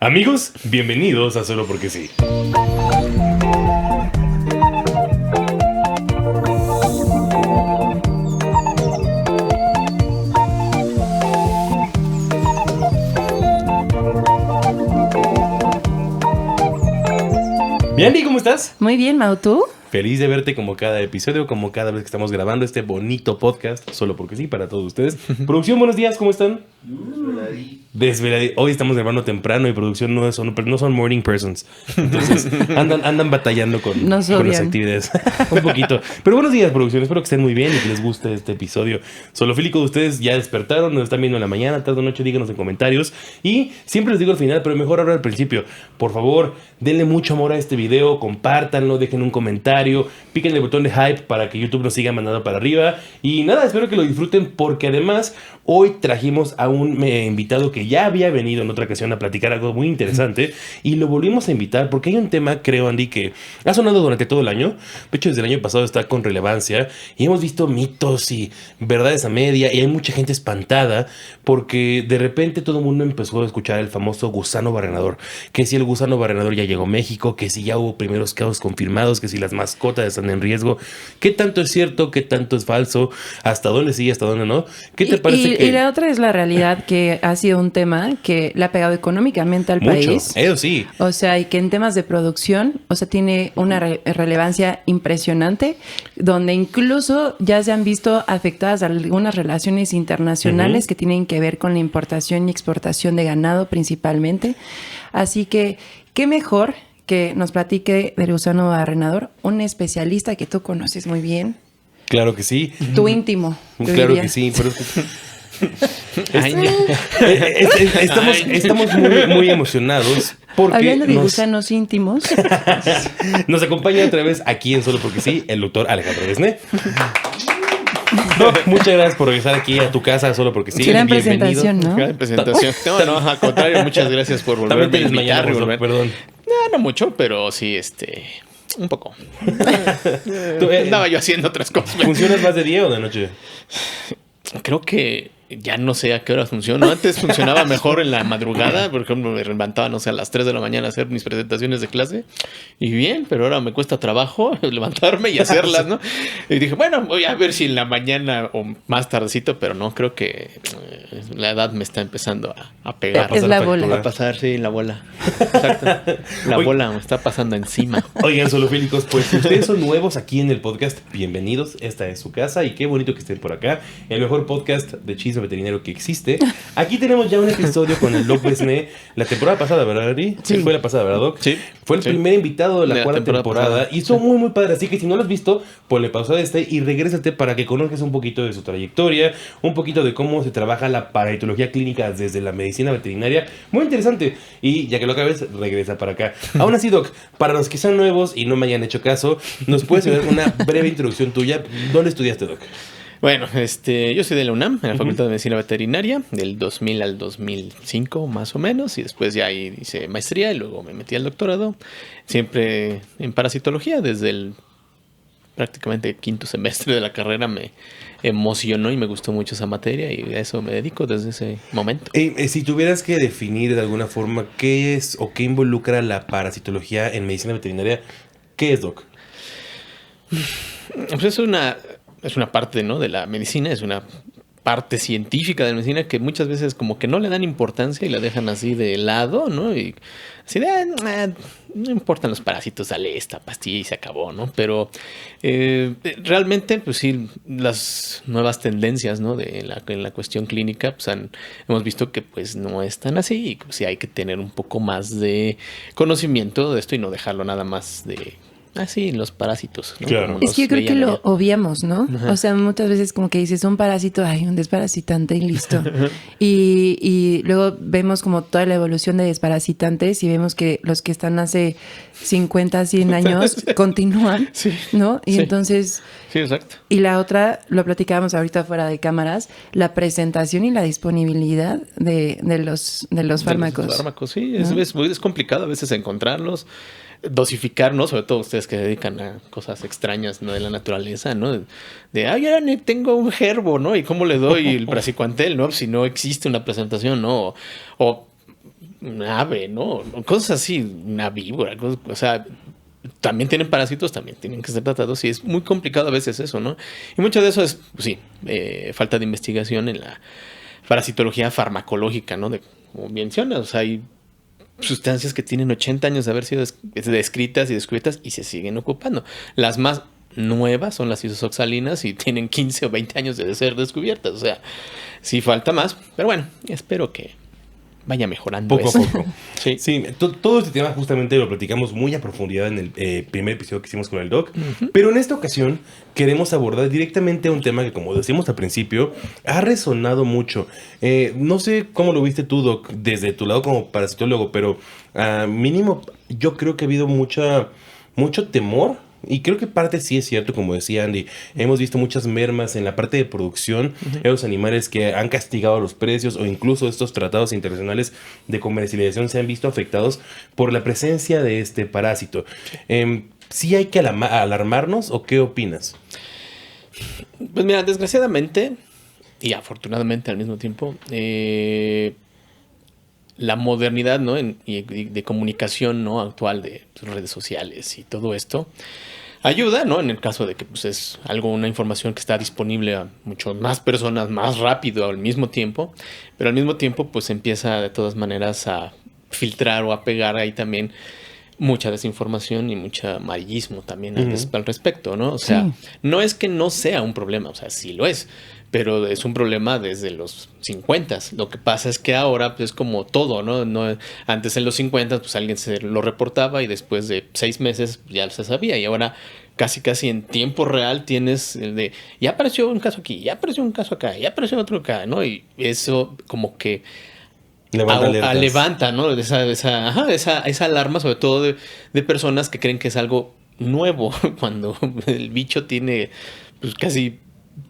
Amigos, bienvenidos a Solo Porque Sí. Bien, Andy, ¿cómo estás? Muy bien, Mau, ¿tú? Feliz de verte como cada episodio, como cada vez que estamos grabando este bonito podcast, Solo Porque Sí, para todos ustedes. Producción, buenos días, ¿cómo están? Desveladí. Hoy estamos grabando temprano y producción no son morning persons. Entonces andan batallando con las actividades. Un poquito. Pero buenos días, producción. Espero que estén muy bien y que les guste este episodio. Solofílico de ustedes ya despertaron, nos están viendo en la mañana, tarde o noche, díganos en comentarios. Y siempre les digo al final, pero mejor ahora al principio. Por favor, denle mucho amor a este video, compártanlo, dejen un comentario, piquen el botón de hype para que YouTube nos siga mandando para arriba. Y nada, espero que lo disfruten porque además hoy trajimos a un invitado que ya había venido en otra ocasión a platicar algo muy interesante y lo volvimos a invitar porque hay un tema, creo, Andy, que ha sonado durante todo el año. De hecho, desde el año pasado está con relevancia y hemos visto mitos y verdades a media y hay mucha gente espantada porque de repente todo el mundo empezó a escuchar el famoso gusano barrenador. Que si el gusano barrenador ya llegó a México, que si ya hubo primeros casos confirmados, que si las mascotas están en riesgo. ¿Qué tanto es cierto? ¿Qué tanto es falso? ¿Hasta dónde sí? ¿Hasta dónde no? ¿Qué te parece? Y la otra es la realidad, que ha sido un tema que le ha pegado económicamente al país. Eso sí. O sea, y que en temas de producción, o sea, tiene una relevancia impresionante, donde incluso ya se han visto afectadas algunas relaciones internacionales que tienen que ver con la importación y exportación de ganado principalmente. Así que, ¿qué mejor que nos platique del gusano barrenador? Un especialista que tú conoces muy bien. Claro que sí. Tu íntimo. Claro diría. que sí, pero estamos muy emocionados porque hablando de gusanos íntimos. Nos acompaña otra vez aquí en Solo Porque Sí el doctor Alejandro Besné. Doc, muchas gracias por regresar aquí a tu casa Solo Porque Sí. Gran presentación, ¿no? Gran presentación. No, al contrario, muchas gracias por volverme a invitar. Perdón. No mucho, pero sí, un poco. Andaba yo haciendo otras cosas. ¿Funcionas más de día o de noche? Creo que ya no sé a qué hora funciona. Antes funcionaba mejor en la madrugada. Por ejemplo, me levantaba, no sé, a las 3 de la mañana a hacer mis presentaciones de clase. Y bien, pero ahora me cuesta trabajo levantarme y hacerlas, ¿no? Y dije, bueno, voy a ver si en la mañana o más tardecito, pero no, creo que la edad me está empezando a pegar. Es la bola. A pasar, sí, la bola. Exacto. La bola me está pasando encima. Oigan, solofílicos, pues si ustedes son nuevos aquí en el podcast, bienvenidos. Esta es su casa y qué bonito que estén por acá. El mejor podcast de chisme veterinario que existe. Aquí tenemos ya un episodio con el Doc Besné la temporada pasada, ¿verdad, Ari? Sí. Fue la pasada, ¿verdad, Doc? Sí. Fue el primer invitado de la cuarta temporada y estuvo muy padre. Así que si no lo has visto, ponle pausa a y regrésate para que conozcas un poquito de su trayectoria, un poquito de cómo se trabaja la parasitología clínica desde la medicina veterinaria. Muy interesante. Y ya que lo acabes, regresa para acá. Aún así, Doc, para los que son nuevos y no me hayan hecho caso, ¿nos puedes dar una breve introducción tuya? ¿Dónde estudiaste, Doc? Bueno, yo soy de la UNAM, en la Facultad de Medicina Veterinaria, del 2000 al 2005 más o menos, y después ya ahí hice maestría y luego me metí al doctorado, siempre en parasitología. Desde el prácticamente quinto semestre de la carrera me emocionó y me gustó mucho esa materia y a eso me dedico desde ese momento. Si tuvieras que definir de alguna forma qué es o qué involucra la parasitología en medicina veterinaria, ¿qué es, Doc? Pues es una parte, ¿no?, de la medicina, es una parte científica de la medicina que muchas veces como que no le dan importancia y la dejan así de lado, ¿no? Y así de, no importan los parásitos, dale esta pastilla y se acabó, ¿no? Pero realmente, pues sí, las nuevas tendencias, ¿no?, en la cuestión clínica, pues hemos visto que pues no es tan así y pues sí hay que tener un poco más de conocimiento de esto y no dejarlo nada más de... sí, los parásitos, ¿no? Claro. Es que yo creo que lo obviamos, ¿no? Ajá. O sea, muchas veces como que dices, un parásito, un desparasitante y listo. y luego vemos como toda la evolución de desparasitantes y vemos que los que están hace 50, 100 años continúan, sí, ¿no? Y sí. Entonces... Sí, exacto. Y la otra, lo platicábamos ahorita fuera de cámaras, la presentación y la disponibilidad de los fármacos. Los fármacos, sí. ¿No? Es complicado a veces encontrarlos. Dosificar, ¿no? Sobre todo ustedes que dedican a cosas extrañas, ¿no?, de la naturaleza, ¿no? Ahora tengo un gerbo, ¿no? ¿Y cómo le doy el praziquantel, no? Si no existe una presentación, ¿no? O un ave, ¿no? Cosas así, una víbora, o sea, también tienen parásitos, también tienen que ser tratados y es muy complicado a veces eso, ¿no? Y mucho de eso es, pues sí, falta de investigación en la parasitología farmacológica, ¿no? Como mencionas, o sea, hay sustancias que tienen 80 años de haber sido descritas y descubiertas y se siguen ocupando. Las más nuevas son las isoxalinas y tienen 15 o 20 años de ser descubiertas, o sea, sí falta más, pero bueno, espero que vaya mejorando poco eso. a poco. Sí. Sí, todo este tema justamente lo platicamos muy a profundidad en el primer episodio que hicimos con el Doc. Pero en esta ocasión queremos abordar directamente un tema que, como decíamos al principio, ha resonado mucho. No sé cómo lo viste tú, Doc, desde tu lado como parasitólogo, pero mínimo yo creo que ha habido mucho temor. Y creo que parte sí es cierto, como decía Andy. Hemos visto muchas mermas en la parte de producción. Los animales que han castigado los precios o incluso estos tratados internacionales de comercialización se han visto afectados por la presencia de este parásito. ¿Sí hay que alarmarnos o qué opinas? Pues mira, desgraciadamente y afortunadamente al mismo tiempo, la modernidad, ¿no? y de comunicación, ¿no? Actual de redes sociales y todo esto ayuda, ¿no? En el caso de que pues, es una información que está disponible a muchas más personas más rápido al mismo tiempo, pero al mismo tiempo pues empieza de todas maneras a filtrar o a pegar ahí también mucha desinformación y mucho amarillismo también al respecto, ¿no? O sea, no es que no sea un problema, o sea, sí lo es, pero es un problema desde los 50. Lo que pasa es que ahora pues, es como todo, ¿no? Antes en los 50 pues alguien se lo reportaba y después de 6 meses ya se sabía. Y ahora casi en tiempo real tienes el de, ya apareció un caso aquí, ya apareció un caso acá, ya apareció otro acá, ¿no? Y eso como que levanta, ¿no? Esa alarma, sobre todo de personas que creen que es algo nuevo, cuando el bicho tiene pues casi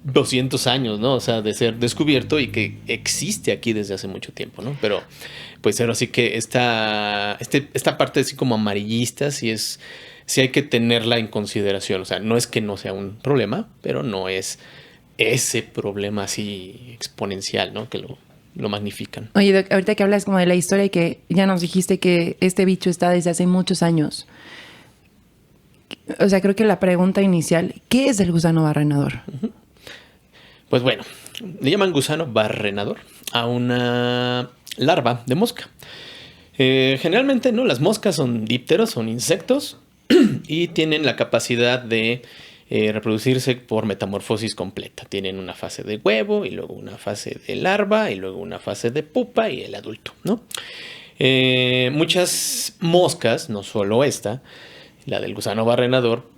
200 años, ¿no? O sea, de ser descubierto y que existe aquí desde hace mucho tiempo, ¿no? Pero, pues, ahora sí que esta parte así como amarillista sí hay que tenerla en consideración. O sea, no es que no sea un problema, pero no es ese problema así exponencial, ¿no? Que lo magnifican. Oye, Doc, ahorita que hablas como de la historia y que ya nos dijiste que este bicho está desde hace muchos años. O sea, creo que la pregunta inicial, ¿qué es el gusano barrenador? Pues bueno, le llaman gusano barrenador a una larva de mosca. Generalmente, ¿no? Las moscas son dípteros, son insectos y tienen la capacidad de reproducirse por metamorfosis completa. Tienen una fase de huevo y luego una fase de larva y luego una fase de pupa y el adulto, ¿no? Muchas moscas, no solo esta, la del gusano barrenador,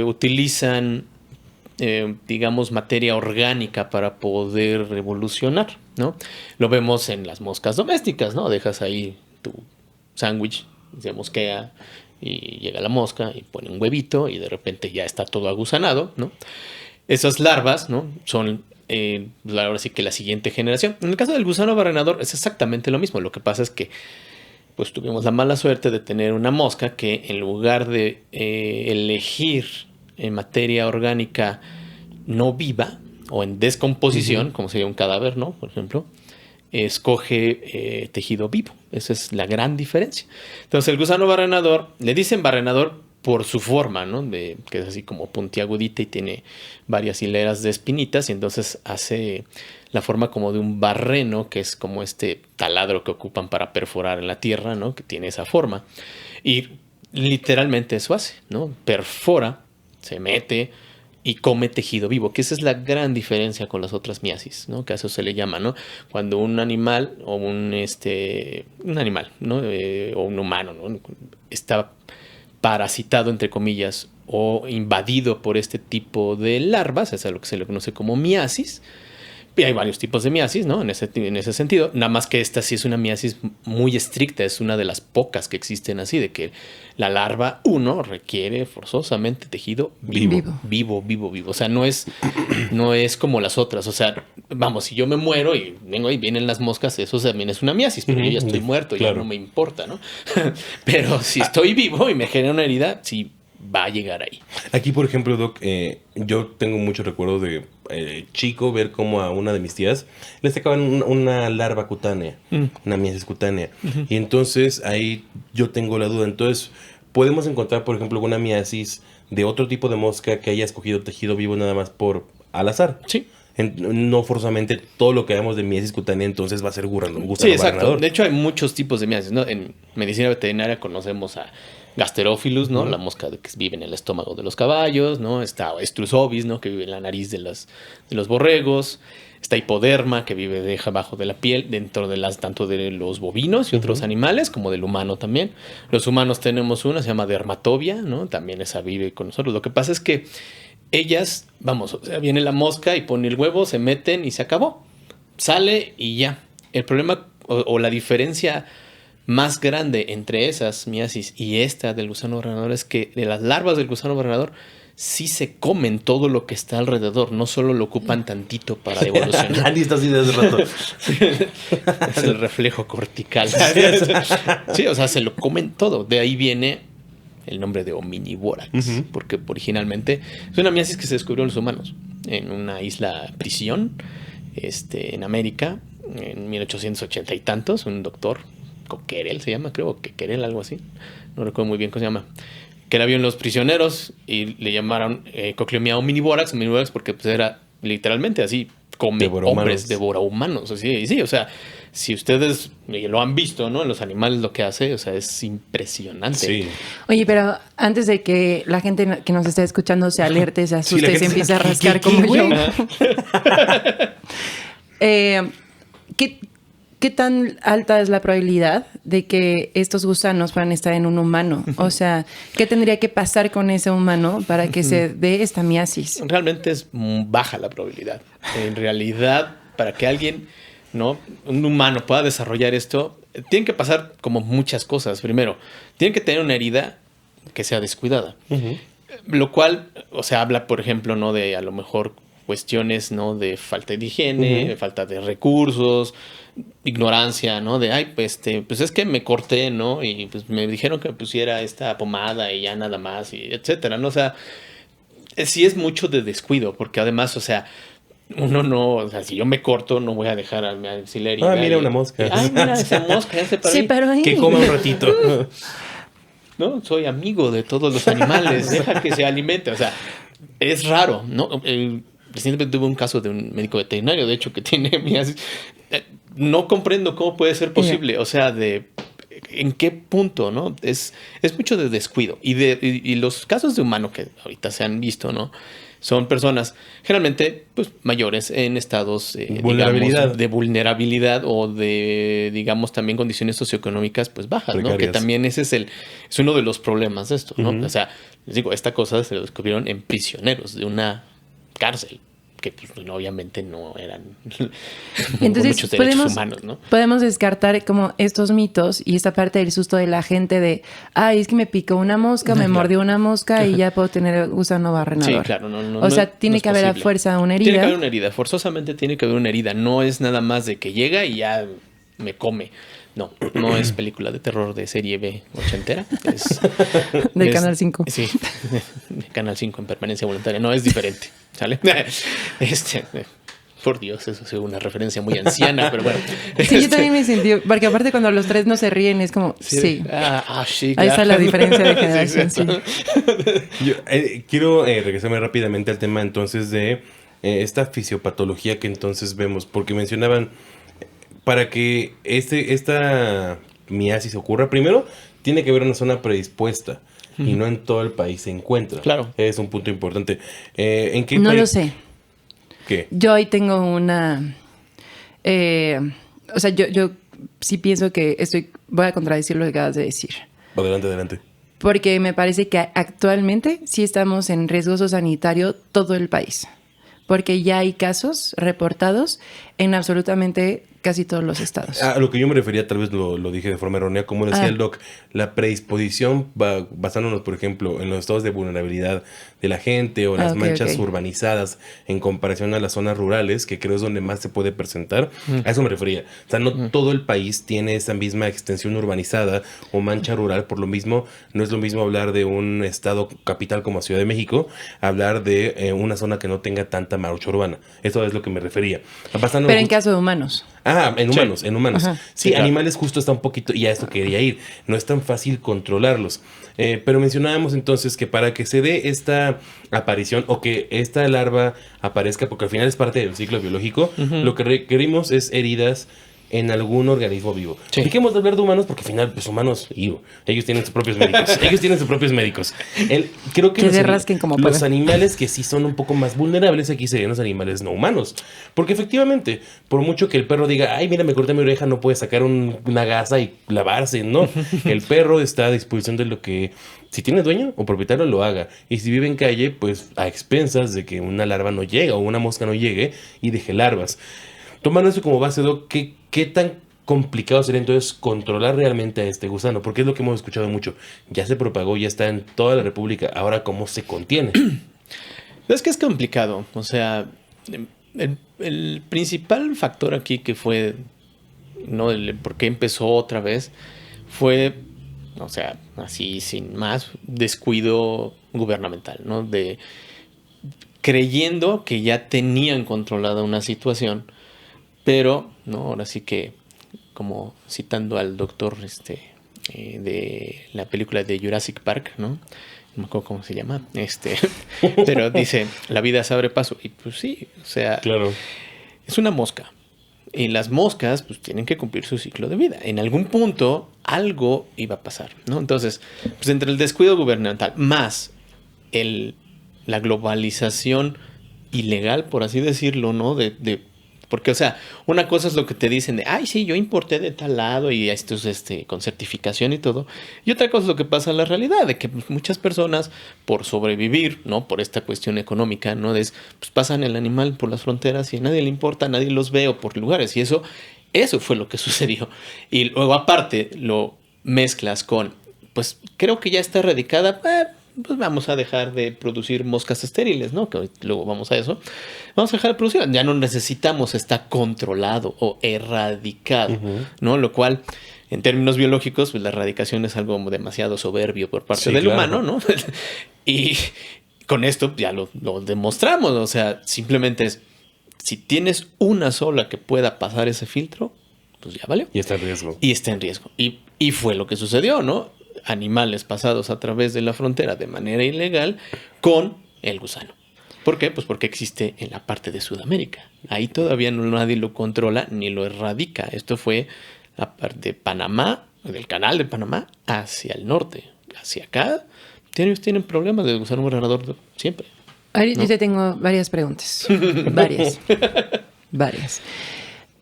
utilizan digamos, materia orgánica para poder evolucionar, ¿no? Lo vemos en las moscas domésticas, ¿no? Dejas ahí tu sándwich, se mosquea y llega la mosca y pone un huevito y de repente ya está todo agusanado, ¿no? Esas larvas, ¿no? Son ahora sí que la siguiente generación. En el caso del gusano barrenador es exactamente lo mismo. Lo que pasa es que pues tuvimos la mala suerte de tener una mosca que en lugar de elegir en materia orgánica no viva o en descomposición, como sería un cadáver, ¿no? Por ejemplo, escoge tejido vivo. Esa es la gran diferencia. Entonces el gusano barrenador, le dicen barrenador por su forma, ¿no? Que es así como puntiagudita y tiene varias hileras de espinitas y entonces hace la forma como de un barreno, que es como este taladro que ocupan para perforar en la tierra, ¿no? Que tiene esa forma. Y literalmente eso hace, ¿no? Perfora, se mete y come tejido vivo, que esa es la gran diferencia con las otras miasis, ¿no? Que a eso se le llama, ¿no? Cuando un animal o un animal, ¿no? O un humano, ¿no? Está parasitado, entre comillas, o invadido por este tipo de larvas, es a lo que se le conoce como miasis. Y hay varios tipos de miasis, ¿no? En ese sentido. Nada más que esta sí es una miasis muy estricta. Es una de las pocas que existen así, de que la larva, requiere forzosamente tejido vivo. O sea, no es como las otras. O sea, vamos, si yo me muero y vengo y vienen las moscas, eso también es una miasis, pero yo ya estoy muerto, claro. Ya no me importa, ¿no? Pero si estoy vivo y me genera una herida, sí va a llegar ahí. Aquí, por ejemplo, Doc, yo tengo muchos recuerdos de chico ver cómo a una de mis tías le sacaban una larva cutánea, una miasis cutánea. Y entonces ahí yo tengo la duda. Entonces, podemos encontrar, por ejemplo, una miasis de otro tipo de mosca que haya escogido tejido vivo nada más por al azar. Sí. No forzosamente todo lo que hagamos de miasis cutánea entonces va a ser gusano Sí, exacto. barrenador. De hecho, hay muchos tipos de miasis, ¿no? En medicina veterinaria conocemos a Gasterophilus, ¿no? La mosca que vive en el estómago de los caballos, ¿no? Está Estrus ovis, ¿no? Que vive en la nariz de los borregos. Está Hipoderma, que vive debajo de la piel, dentro de tanto de los bovinos y otros animales, como del humano también. Los humanos tenemos una, se llama Dermatobia, ¿no? También esa vive con nosotros. Lo que pasa es que ellas, vamos, o sea, viene la mosca y pone el huevo, se meten y se acabó. Sale y ya. El problema o la diferencia más grande entre esas miasis y esta del gusano barrenador es que de las larvas del gusano barrenador sí se comen todo lo que está alrededor, no solo lo ocupan tantito para evolucionar. Andy está así desde rato. Es el reflejo cortical. Sí, o sea, se lo comen todo. De ahí viene el nombre de Ominivorax, porque originalmente es una miasis que se descubrió en los humanos en una isla prisión en América en 1880 y tantos. Un doctor, Coquerel se llama, creo, Querel, algo así, no recuerdo muy bien cómo se llama, que la vio en los prisioneros y le llamaron Cochleomia omnivorax porque pues era literalmente así, come hombres, devora humanos. Así, sí, o sea, si ustedes lo han visto, ¿no? En los animales lo que hace, o sea, es impresionante. Sí. Oye, pero antes de que la gente que nos está escuchando se alerte, se asuste y se empiece a rascar como yo. ¿Qué tan alta es la probabilidad de que estos gusanos puedan estar en un humano? O sea, ¿qué tendría que pasar con ese humano para que se dé esta miasis? Realmente es baja la probabilidad. En realidad, para que alguien, ¿no? Un humano pueda desarrollar esto, tienen que pasar como muchas cosas. Primero, tienen que tener una herida que sea descuidada. Lo cual, o sea, habla, por ejemplo, ¿no? De a lo mejor cuestiones, ¿no? De falta de higiene, falta de recursos, ignorancia, ¿no? De, ay, pues es que me corté, ¿no? Y pues me dijeron que me pusiera esta pomada y ya nada más, y etcétera, ¿no? O sea, sí es mucho de descuido, porque además, o sea, uno no, o sea, si yo me corto, no voy a dejar a mi auxiliar. Mira una mosca. Ay, mira esa mosca, ya se paró. Sí, pero ahí. Que coma un ratito. No, soy amigo de todos los animales, deja que se alimente, o sea, es raro, ¿no? Recientemente tuve un caso de un médico veterinario, de hecho, que tiene miasis. No comprendo cómo puede ser posible, o sea, en qué punto, ¿no? Es mucho de descuido. Y los casos de humano que ahorita se han visto, ¿no? Son personas generalmente pues mayores en estados digamos, de vulnerabilidad o de, digamos, también condiciones socioeconómicas pues bajas, precarias, ¿no? Que también ese es uno de los problemas de esto, ¿no? O sea, les digo, esta cosa se lo descubrieron en prisioneros de una cárcel, que pues, obviamente no eran entonces muchos derechos humanos, ¿no? Podemos descartar como estos mitos y esta parte del susto de la gente de, ay, es que me picó una mosca, me mordió una mosca y ya puedo tener gusano barrenador. Sí, claro. O sea, tiene que haber a fuerza una herida. Tiene que haber una herida, forzosamente tiene que haber una herida. No es nada más de que llega y ya me come. No es película de terror de serie B ochentera. De Canal 5. Sí, de Canal 5 en permanencia voluntaria. No, es diferente, ¿sale? Por Dios, eso es una referencia muy anciana, pero bueno. Sí, yo también me sentí, porque aparte cuando los tres no se ríen es como, sí. Sí, claro. Ahí está la diferencia de generación, sí. Yo quiero regresarme rápidamente al tema entonces de esta fisiopatología que entonces vemos, porque mencionaban, para que esta miasis ocurra, primero tiene que haber una zona predispuesta y no en todo el país se encuentra. Claro. Es un punto importante. ¿En qué no país? Lo sé. ¿Qué? Yo ahí tengo una... o sea, yo sí pienso que voy a contradecir lo que acabas de decir. Adelante. Porque me parece que actualmente sí estamos en riesgoso sanitario todo el país. Porque ya hay casos reportados en absolutamente casi todos los estados. A lo que yo me refería, tal vez lo dije de forma errónea, como decía el doc, la predisposición basándonos, por ejemplo, en los estados de vulnerabilidad de la gente o las manchas urbanizadas en comparación a las zonas rurales, que creo es donde más se puede presentar. A eso me refería. O sea, no todo el país tiene esa misma extensión urbanizada o mancha rural. Por lo mismo, no es lo mismo hablar de un estado capital como Ciudad de México, hablar de una zona que no tenga tanta marcha urbana. Eso es lo que me refería. Pero en caso de humanos. En humanos, sí. En humanos. Ajá. Sí, claro. Animales justo está un poquito, y a esto quería ir. No es tan fácil controlarlos. Pero mencionábamos entonces que para que se dé esta aparición o que esta larva aparezca, porque al final es parte del ciclo biológico, lo que requerimos es heridas en algún organismo vivo. Sí. Dejemos de hablar de humanos porque al final, pues humanos, ellos tienen sus propios médicos. Creo que los animales que sí son un poco más vulnerables aquí serían los animales no humanos. Porque efectivamente, por mucho que el perro diga, ay, mira, me corté mi oreja, no puede sacar una gasa y lavarse, ¿no? El perro está a disposición de lo que, si tiene dueño o propietario, lo haga. Y si vive en calle, pues a expensas de que una larva no llegue o una mosca no llegue y deje larvas. Tomando eso como base, Doc, ¿qué tan complicado sería entonces controlar realmente a este gusano? Porque es lo que hemos escuchado mucho. Ya se propagó, ya está en toda la República. Ahora, ¿cómo se contiene? Es que es complicado. O sea, el principal factor aquí que fue, ¿no? ¿Por qué empezó otra vez? Fue, o sea, así sin más, descuido gubernamental, ¿no? Creyendo que ya tenían controlada una situación. Pero, no, ahora sí que, como citando al doctor de la película de Jurassic Park, ¿no? No me acuerdo cómo se llama. Pero dice, la vida se abre paso. Y pues sí, o sea, claro. Es una mosca. Y las moscas, pues tienen que cumplir su ciclo de vida. En algún punto, algo iba a pasar, ¿no? Entonces, pues entre el descuido gubernamental más la globalización ilegal, por así decirlo, ¿no? Porque, o sea, una cosa es lo que te dicen de, ay, sí, yo importé de tal lado y esto es con certificación y todo. Y otra cosa es lo que pasa en la realidad, de que pues, muchas personas, por sobrevivir, ¿no? Por esta cuestión económica, ¿no? Pues pasan el animal por las fronteras y a nadie le importa, nadie los ve o por lugares. Y eso fue lo que sucedió. Y luego, aparte, lo mezclas con, pues, creo que ya está erradicada, pues vamos a dejar de producir moscas estériles, ¿no? Que luego vamos a eso. Vamos a dejar de producir. Ya no necesitamos, está controlado o erradicado, ¿no? Lo cual, en términos biológicos, pues la erradicación es algo demasiado soberbio por parte del humano, ¿no? Y con esto ya lo demostramos. O sea, simplemente es, si tienes una sola que pueda pasar ese filtro, pues ya valió. Y está en riesgo. Y fue lo que sucedió, ¿no? Animales pasados a través de la frontera de manera ilegal con el gusano. ¿Por qué? Pues porque existe en la parte de Sudamérica. Ahí todavía nadie lo controla ni lo erradica. Esto fue la parte de Panamá, del canal de Panamá, hacia el norte. Hacia acá, ellos tienen problemas de gusano alrededor siempre. Ari, ¿no? Yo te tengo varias preguntas. Varias.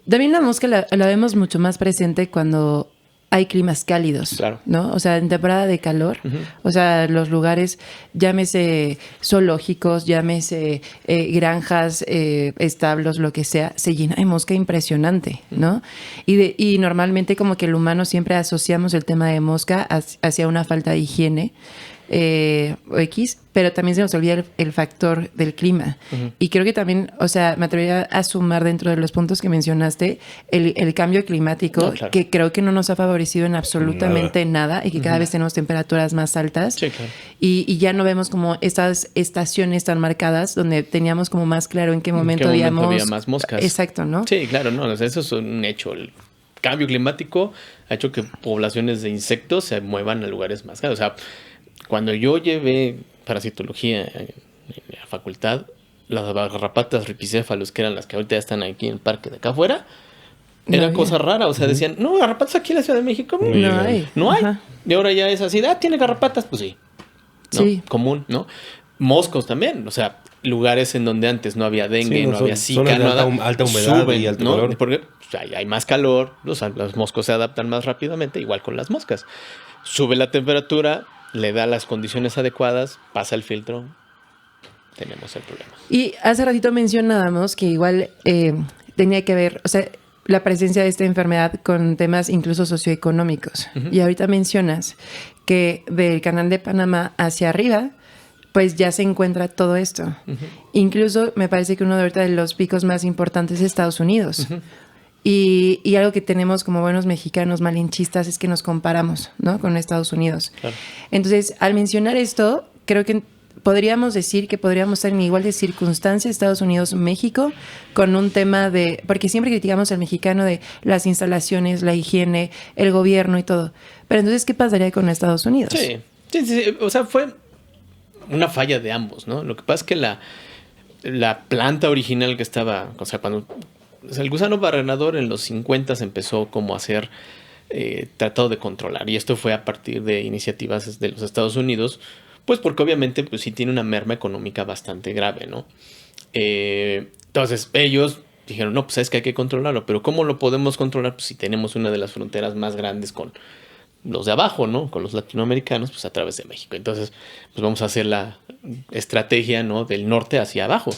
También la mosca la vemos mucho más presente cuando hay climas cálidos, claro, ¿no? O sea, en temporada de calor, o sea, los lugares, llámese zoológicos, llámese granjas, establos, lo que sea, se llena de mosca impresionante, ¿no? Y normalmente como que el humano siempre asociamos el tema de mosca hacia una falta de higiene, o X, pero también se nos olvida el factor del clima. Y creo que también, o sea, me atrevería a sumar dentro de los puntos que mencionaste el cambio climático, claro, que creo que no nos ha favorecido en absolutamente nada y que cada vez tenemos temperaturas más altas. Sí, claro. Y ya no vemos como estas estaciones tan marcadas donde teníamos como más claro en qué momento había más moscas. Exacto, ¿no? Sí, claro, no, o sea, eso es un hecho. El cambio climático ha hecho que poblaciones de insectos se muevan a lugares más cálidos. O sea, cuando yo llevé parasitología en la facultad, las garrapatas ripicéfalos, que eran las que ahorita ya están aquí en el parque de acá afuera, era cosa rara. O sea, decían, no, garrapatas aquí en la Ciudad de México. No hay. No hay. Y ahora ya es así, tiene garrapatas, pues sí. ¿No? Sí. Común, ¿no? Moscos también, o sea, lugares en donde antes no había dengue, no había zika, alta humedad y alto calor. Porque hay más calor, los moscos se adaptan más rápidamente, igual con las moscas. Sube la temperatura, le da las condiciones adecuadas, pasa el filtro, tenemos el problema. Y hace ratito mencionábamos que igual tenía que ver, o sea, la presencia de esta enfermedad con temas incluso socioeconómicos. Y ahorita mencionas que del Canal de Panamá hacia arriba, pues ya se encuentra todo esto. Incluso me parece que uno de ahorita de los picos más importantes es Estados Unidos. Y algo que tenemos como buenos mexicanos malinchistas es que nos comparamos, ¿no? Con Estados Unidos. Claro. Entonces, al mencionar esto, creo que podríamos decir que podríamos estar en igual de circunstancias Estados Unidos, México, con un tema de... Porque siempre criticamos al mexicano de las instalaciones, la higiene, el gobierno y todo. Pero entonces, ¿qué pasaría con Estados Unidos? Sí. O sea, fue una falla de ambos, ¿no? Lo que pasa es que la planta original que estaba... O sea, cuando... O sea, el gusano barrenador en los 50 empezó como a ser tratado de controlar. Y esto fue a partir de iniciativas de los Estados Unidos, pues porque obviamente pues sí tiene una merma económica bastante grave, ¿no? Entonces ellos dijeron, no, pues es que hay que controlarlo. Pero ¿cómo lo podemos controlar? Pues si tenemos una de las fronteras más grandes con los de abajo, ¿no? Con los latinoamericanos, pues a través de México. Entonces, pues vamos a hacer la estrategia, ¿no? Del norte hacia abajo.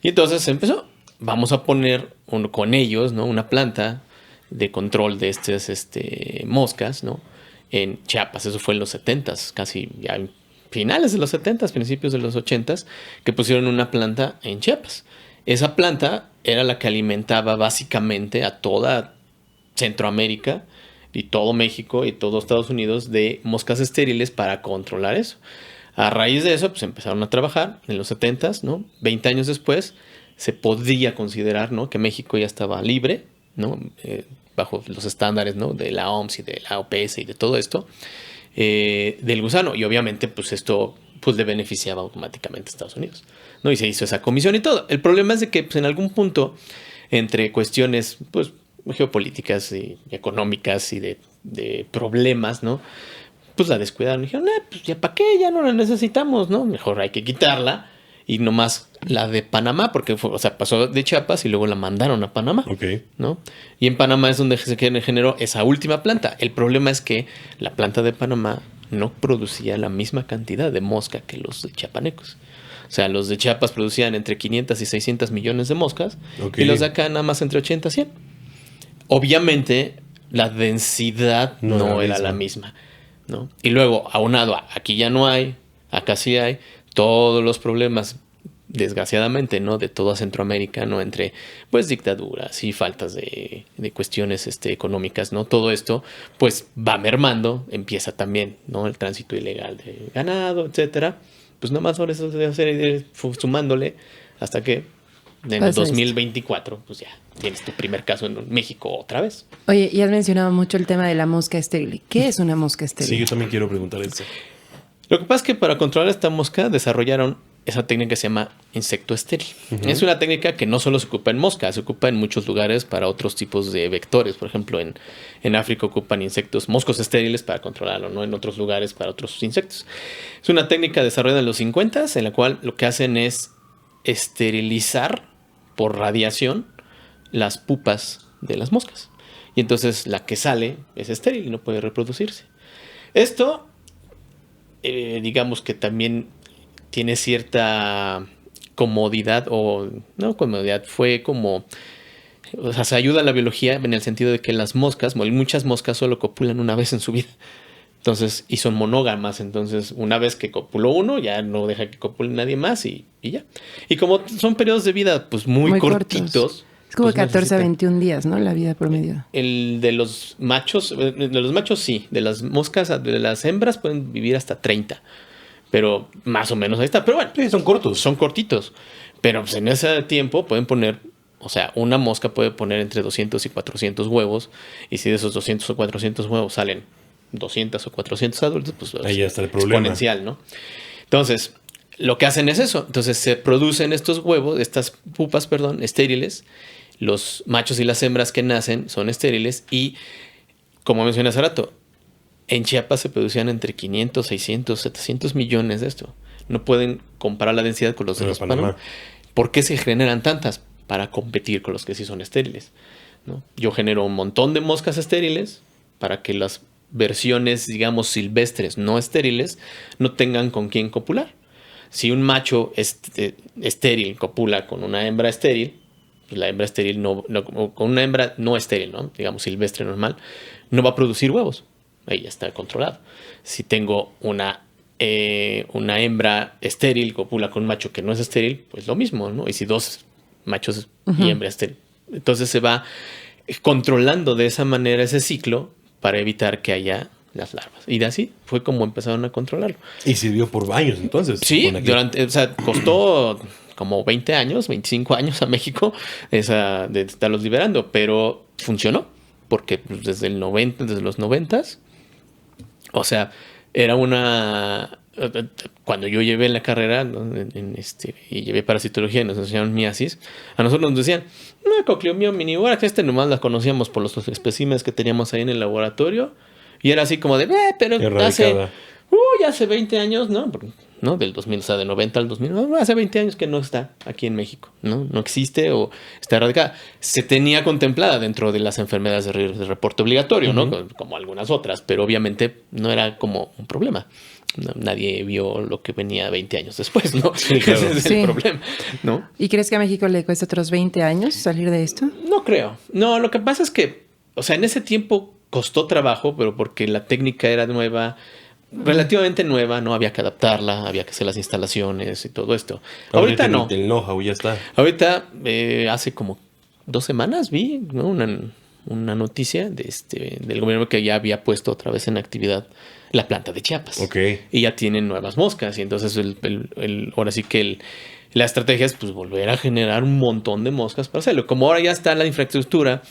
Y entonces se empezó. Vamos a poner con ellos, ¿no? Una planta de control de estas moscas, ¿no? En Chiapas. Eso fue en los 70s, casi ya finales de los 70s, principios de los 80s, que pusieron una planta en Chiapas. Esa planta era la que alimentaba básicamente a toda Centroamérica y todo México y todo Estados Unidos de moscas estériles para controlar eso. A raíz de eso, pues empezaron a trabajar en los 70s, ¿no? 20 años después, se podría considerar, ¿no? Que México ya estaba libre, ¿no? Bajo los estándares, ¿no? De la OMS y de la OPS y de todo esto, del gusano. Y obviamente, pues esto pues le beneficiaba automáticamente a Estados Unidos, ¿no? Y se hizo esa comisión y todo. El problema es de que pues, en algún punto, entre cuestiones pues, geopolíticas y económicas y de problemas, ¿no? Pues la descuidaron y dijeron, pues ya para qué, ya no la necesitamos, ¿no? Mejor hay que quitarla. Y nomás la de Panamá, porque fue, o sea, pasó de Chiapas y luego la mandaron a Panamá. Okay. ¿No? Y en Panamá es donde se generó esa última planta. El problema es que la planta de Panamá no producía la misma cantidad de mosca que los de chiapanecos. O sea, los de Chiapas producían entre 500 y 600 millones de moscas. Okay. Y los de acá nada más entre 80 y 100. Obviamente, la densidad no era la misma, ¿no? Y luego, aunado a aquí ya no hay, acá sí hay, todos los problemas, desgraciadamente, ¿no? De toda Centroamérica, ¿no? Entre, pues, dictaduras y faltas de cuestiones económicas, ¿no? Todo esto, pues, va mermando. Empieza también, ¿no? El tránsito ilegal de ganado, etcétera. Pues, nomás ahora eso se ir sumándole hasta que en el 2024, pues, ya tienes tu primer caso en México otra vez. Oye, y has mencionado mucho el tema de la mosca estéril. ¿Qué es una mosca estéril? Sí, yo también quiero preguntar esto. Lo que pasa es que para controlar esta mosca desarrollaron esa técnica que se llama insecto estéril. Es una técnica que no solo se ocupa en moscas, se ocupa en muchos lugares para otros tipos de vectores. Por ejemplo, en África ocupan moscos estériles para controlarlo, ¿no? En otros lugares para otros insectos. Es una técnica desarrollada en los 50s en la cual lo que hacen es esterilizar por radiación las pupas de las moscas. Y entonces la que sale es estéril y no puede reproducirse. Esto... digamos que también tiene cierta comodidad o no comodidad, fue como, o sea, se ayuda a la biología en el sentido de que las moscas, muchas moscas solo copulan una vez en su vida. Entonces, y son monógamas, entonces una vez que copuló uno, ya no deja que copule nadie más y ya. Y como son periodos de vida pues muy cortitos. Es como pues 14 a 21 días, ¿no? La vida promedio. El de los machos sí. De las moscas, de las hembras pueden vivir hasta 30. Pero más o menos ahí está. Pero bueno, sí, son cortos. Son cortitos. Pero pues, en ese tiempo pueden poner, o sea, una mosca puede poner entre 200 y 400 huevos. Y si de esos 200 o 400 huevos salen 200 o 400 adultos, pues ahí ya está el problema. Exponencial, ¿no? Entonces, lo que hacen es eso. Entonces se producen estos huevos, estas pupas, estériles. Los machos y las hembras que nacen son estériles y, como mencioné hace rato, en Chiapas se producían entre 500, 600, 700 millones de esto. No pueden comparar la densidad con los de los Panamá. ¿Por qué se generan tantas? Para competir con los que sí son estériles, ¿no? Yo genero un montón de moscas estériles para que las versiones, digamos, silvestres no estériles no tengan con quién copular. Si un macho estéril copula con una hembra estéril, pues la hembra estéril con una hembra no estéril, ¿no? Digamos silvestre normal, no va a producir huevos. Ahí ya está controlado. Si tengo una hembra estéril copula con un macho que no es estéril, pues lo mismo, ¿no? Y si dos machos y hembra estéril. Entonces se va controlando de esa manera ese ciclo para evitar que haya las larvas. Y de así fue como empezaron a controlarlo. Y sirvió por años, entonces. Sí, costó como 20 años, 25 años a México de estarlos liberando, pero funcionó, porque desde los 90s, o sea, era cuando yo llevé la carrera, ¿no? Y llevé parasitología y nos enseñaron miasis, a nosotros nos decían, no, cocleomium minivora, que nomás la conocíamos por los especímenes que teníamos ahí en el laboratorio, y era así como de, pero hace 20 años, ¿no? Del 2000, o sea, de 90 al 2000, hace 20 años que no está aquí en México, ¿no? No existe o está erradicada. Se tenía contemplada dentro de las enfermedades de reporte obligatorio, ¿no? Como algunas otras, pero obviamente no era como un problema. Nadie vio lo que venía 20 años después, ¿no? Sí, claro. Ese es el problema, ¿no? ¿Y crees que a México le cuesta otros 20 años salir de esto? No creo. No, lo que pasa es que, o sea, en ese tiempo costó trabajo, pero porque la técnica era nueva, relativamente nueva, no había que adaptarla, había que hacer las instalaciones y todo esto. Ahorita no. El know-how ya está. Ahorita, hace como 2 semanas vi, ¿no? una noticia del gobierno que ya había puesto otra vez en actividad la planta de Chiapas. Ok. Y ya tienen nuevas moscas. Y entonces ahora sí que la estrategia es pues volver a generar un montón de moscas para hacerlo. Como ahora ya está la infraestructura,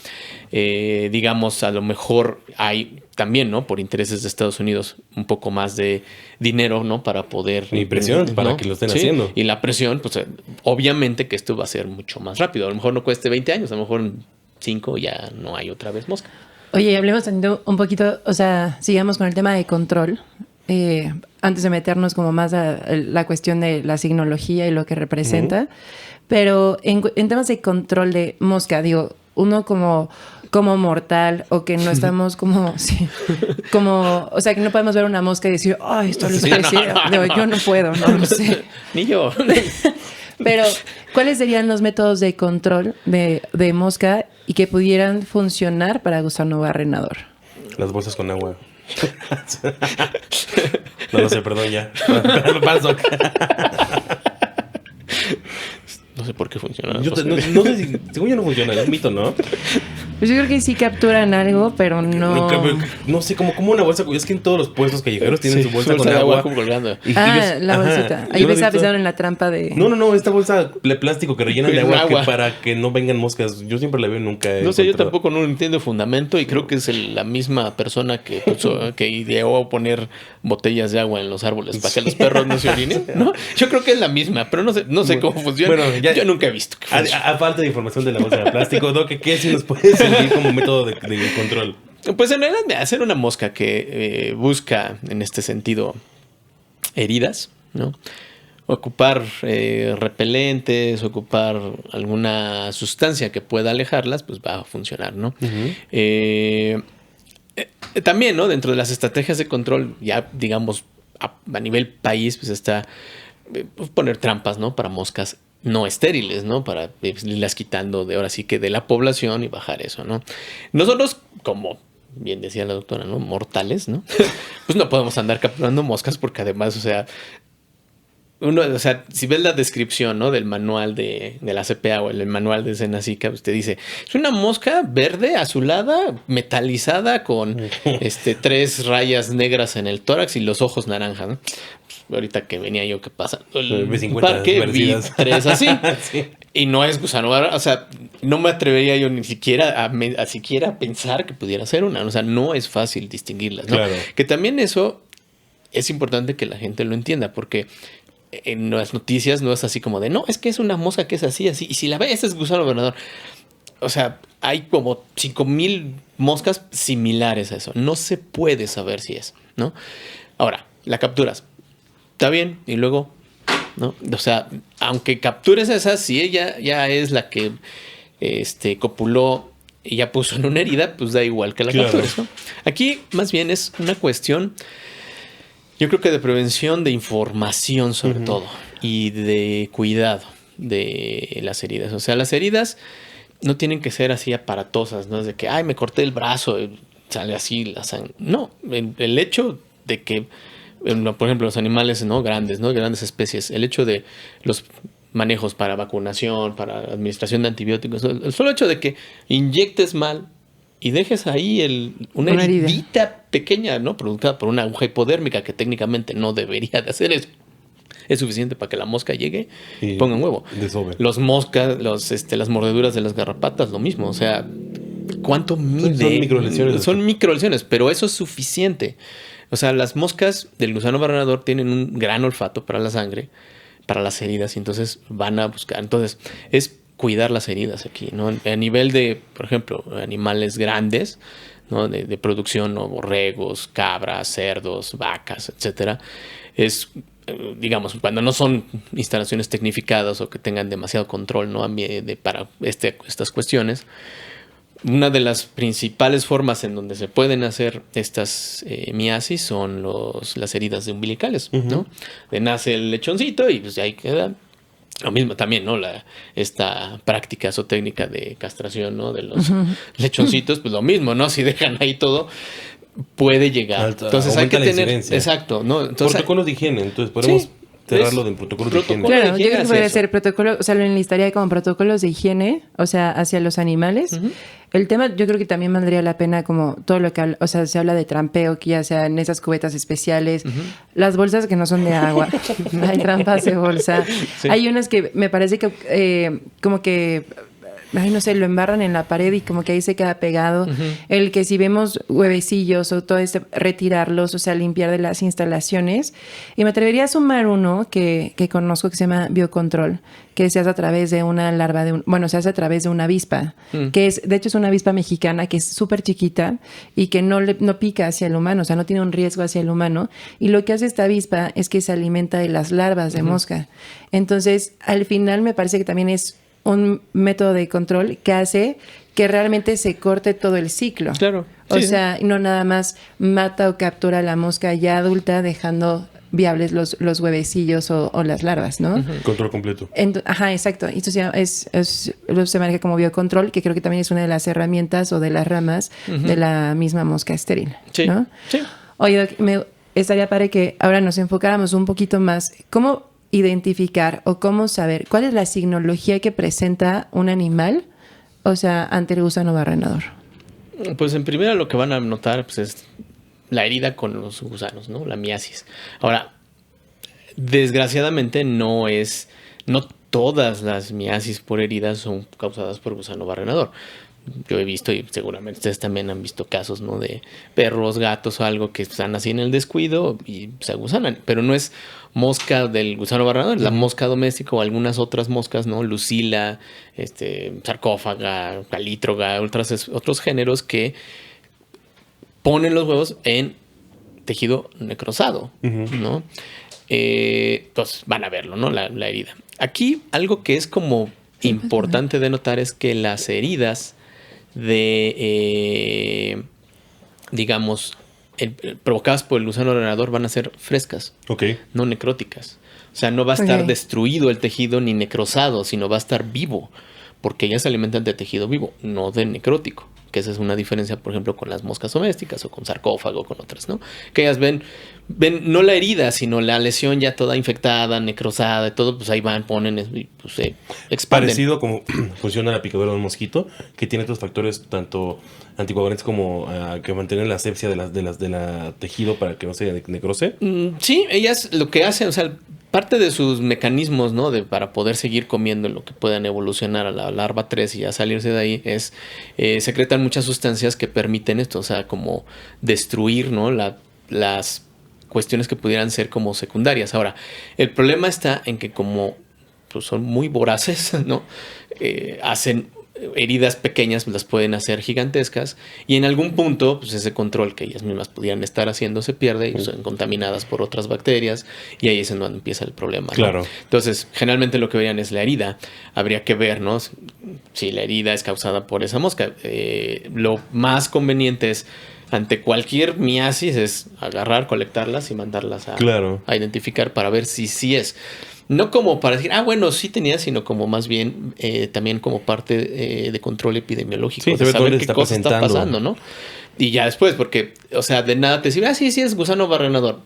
digamos, a lo mejor hay también, ¿no? Por intereses de Estados Unidos, un poco más de dinero, ¿no? Para poder... Y presión, ¿no? Para que lo estén haciendo. Y la presión, pues obviamente que esto va a ser mucho más rápido. A lo mejor no cueste 20 años, a lo mejor en 5 ya no hay otra vez mosca. Oye, hablemos un poquito, o sea, sigamos con el tema de control. Antes de meternos como más a la cuestión de la signología y lo que representa. Pero en temas de control de mosca, digo, uno como mortal o que no estamos como, sí, como, o sea, que no podemos ver una mosca y decir, ay, esto lo especie. Yo no puedo, no lo sé. Ni yo. Pero, ¿cuáles serían los métodos de control de mosca y que pudieran funcionar para gusano barrenador? Las bolsas con agua. No sé, perdón, ya. Paso. No sé por qué funciona. No sé si... Según yo no funciona, es un mito, ¿no? Pues yo creo que sí capturan algo, pero no... No sé, como una bolsa... Es que en todos los puestos callejeros tienen su bolsa con agua. Colgando. La bolsita. Ahí me estaba pensando en la trampa de... No, esta bolsa de plástico que rellenan de agua para que no vengan moscas. Yo siempre la veo y nunca he No sé, yo encontrado. tampoco no entiendo el fundamento y creo que es la misma persona que ideó poner botellas de agua en los árboles para que los perros no se orinen, ¿no? Yo creo que es la misma, pero no sé cómo funciona. Bueno, yo nunca he visto que funcione. A falta de información de la bolsa de plástico, Doc, ¿qué sí nos puede servir como método de control? Pues en realidad hacer una mosca que busca en este sentido heridas, ¿no? Ocupar repelentes, ocupar alguna sustancia que pueda alejarlas, pues va a funcionar, ¿no? También, ¿no? Dentro de las estrategias de control, ya digamos a nivel país, pues está poner trampas, ¿no? Para moscas no estériles, ¿no? Para irlas quitando de ahora sí que de la población y bajar eso, ¿no? Nosotros, como bien decía la doctora, ¿no? Mortales, ¿no? Pues no podemos andar capturando moscas porque además, o sea, si ves la descripción, ¿no? Del manual de la CPA o el manual de Senacica, usted dice, es una mosca verde, azulada, metalizada con 3 rayas negras en el tórax y los ojos naranjas, ¿no? Ahorita que venía yo, ¿qué pasa? El parque vi 3 así. Sí. Y no es gusano, o sea, no me atrevería yo ni siquiera a siquiera pensar que pudiera ser una. O sea, no es fácil distinguirlas, ¿no? Claro. Que también eso es importante que la gente lo entienda, porque en las noticias no es así como de, no, es que es una mosca que es así, así. Y si la ves, ese es gusano barrenador. O sea, hay como 5,000 moscas similares a eso. No se puede saber si es, ¿no? Ahora, la capturas. Está bien, y luego, ¿no? O sea, aunque captures esa, si ella ya es la que copuló y ya puso en una herida, pues da igual que la captures, ¿no? Aquí más bien es una cuestión, yo creo que de prevención, de información sobre todo, y de cuidado, de las heridas. O sea, las heridas no tienen que ser así aparatosas, ¿no? Es de que, ay, me corté el brazo y sale así la sangre. No, el hecho de que, por ejemplo, los animales, ¿no? Grandes, ¿no? Grandes especies, el hecho de los manejos para vacunación, para administración de antibióticos, el solo hecho de que inyectes mal y dejes ahí una heridita pequeña, ¿no? Provocada por una aguja hipodérmica que técnicamente no debería de hacer eso. Es suficiente para que la mosca llegue y ponga un huevo. Los moscas, las mordeduras de las garrapatas, lo mismo. O sea, ¿cuánto mide? Son microlesiones. Son microlesiones, pero eso es suficiente. O sea, las moscas del gusano barrenador tienen un gran olfato para la sangre, para las heridas, y entonces van a buscar. Entonces, es cuidar las heridas aquí, ¿no? A nivel de, por ejemplo, animales grandes, ¿no? De producción, ¿no? Borregos, cabras, cerdos, vacas, etcétera. Es, digamos, cuando no son instalaciones tecnificadas o que tengan demasiado control, ¿no? Para estas cuestiones. Una de las principales formas en donde se pueden hacer estas miasis son las heridas umbilicales, ¿no? De nace el lechoncito y pues ahí queda. Lo mismo también, ¿no? Esta práctica o técnica de castración, ¿no? De los lechoncitos, pues lo mismo, ¿no? Si dejan ahí todo, puede llegar. Entonces hay que tener... Exacto, ¿no? Entonces, protocolos de higiene, entonces podemos... cerrarlo de protocolos de higiene. Claro, yo creo que puede ser protocolo, o sea, lo enlistaría como protocolos de higiene, o sea, hacia los animales. El tema, yo creo que también valdría la pena como todo lo que, o sea, se habla de trampeo, que ya sea en esas cubetas especiales, las bolsas que no son de agua, hay trampas de bolsa. Sí. Hay unas que me parece que como que... ay, no sé, lo embarran en la pared y como que ahí se queda pegado. El que si vemos huevecillos o todo retirarlos, o sea, limpiar de las instalaciones. Y me atrevería a sumar uno que conozco que se llama biocontrol, que se hace a través de una larva se hace a través de una avispa, que de hecho es una avispa mexicana que es súper chiquita y que no pica hacia el humano, o sea, no tiene un riesgo hacia el humano. Y lo que hace esta avispa es que se alimenta de las larvas de mosca. Entonces, al final me parece que también es un método de control que hace que realmente se corte todo el ciclo. Claro. O sea, no nada más mata o captura la mosca ya adulta, dejando viables los huevecillos o las larvas, ¿no? Control completo. Ajá, exacto. Esto se maneja como biocontrol, que creo que también es una de las herramientas o de las ramas de la misma mosca estéril, ¿no? Sí. Oye, me estaría padre que ahora nos enfocáramos un poquito más. ¿Cómo identificar o cómo saber cuál es la signología que presenta un animal, o sea, ante el gusano barrenador? Pues en primera lo que van a notar pues, es la herida con los gusanos, ¿no? La miasis. Ahora, desgraciadamente no todas las miasis por heridas son causadas por gusano barrenador. Yo he visto, y seguramente ustedes también han visto casos, ¿no? De perros, gatos o algo que están así en el descuido y se agusanan. Pero no es mosca del gusano barrenador, es la mosca doméstica o algunas otras moscas, ¿no? Lucila, sarcófaga, calítroga, otros géneros que ponen los huevos en tejido necrosado, ¿no? Entonces van a verlo, ¿no? La herida. Aquí algo que es como importante de notar es que las heridas provocadas por el gusano barrenador van a ser frescas, no necróticas. O sea, no va a estar destruido el tejido ni necrosado, sino va a estar vivo, porque ellas se alimentan de tejido vivo, no de necrótico. Que esa es una diferencia, por ejemplo, con las moscas domésticas o con sarcófago, con otras, ¿no? Que ellas ven no la herida, sino la lesión ya toda infectada, necrosada y todo, pues ahí ponen y pues se expanden. Parecido como funciona la picadura de un mosquito, que tiene otros factores tanto anticoagulantes como que mantienen la asepsia de la tejido para que no se necrose. Sí, ellas lo que hacen, o sea, parte de sus mecanismos, ¿no? Para poder seguir comiendo lo que puedan evolucionar a la larva 3 y ya salirse de ahí es secretan muchas sustancias que permiten esto, o sea, como destruir, ¿no? Las cuestiones que pudieran ser como secundarias. Ahora, el problema está en que como pues, son muy voraces, ¿no? Hacen heridas pequeñas, las pueden hacer gigantescas y en algún punto pues ese control que ellas mismas pudieran estar haciendo se pierde y son contaminadas por otras bacterias y ahí es en donde empieza el problema, ¿no? Claro. Entonces, generalmente lo que verían es la herida. Habría que ver, ¿no? Si la herida es causada por esa mosca. Lo más conveniente es ante cualquier miasis es agarrar, colectarlas y mandarlas a identificar para ver si sí es. No como para decir, bueno, sí tenía, sino como más bien también como parte de control epidemiológico. Sí, de saber qué cosa está pasando, ¿no? Y ya después, porque, o sea, de nada te sirve, sí, es gusano barrenador.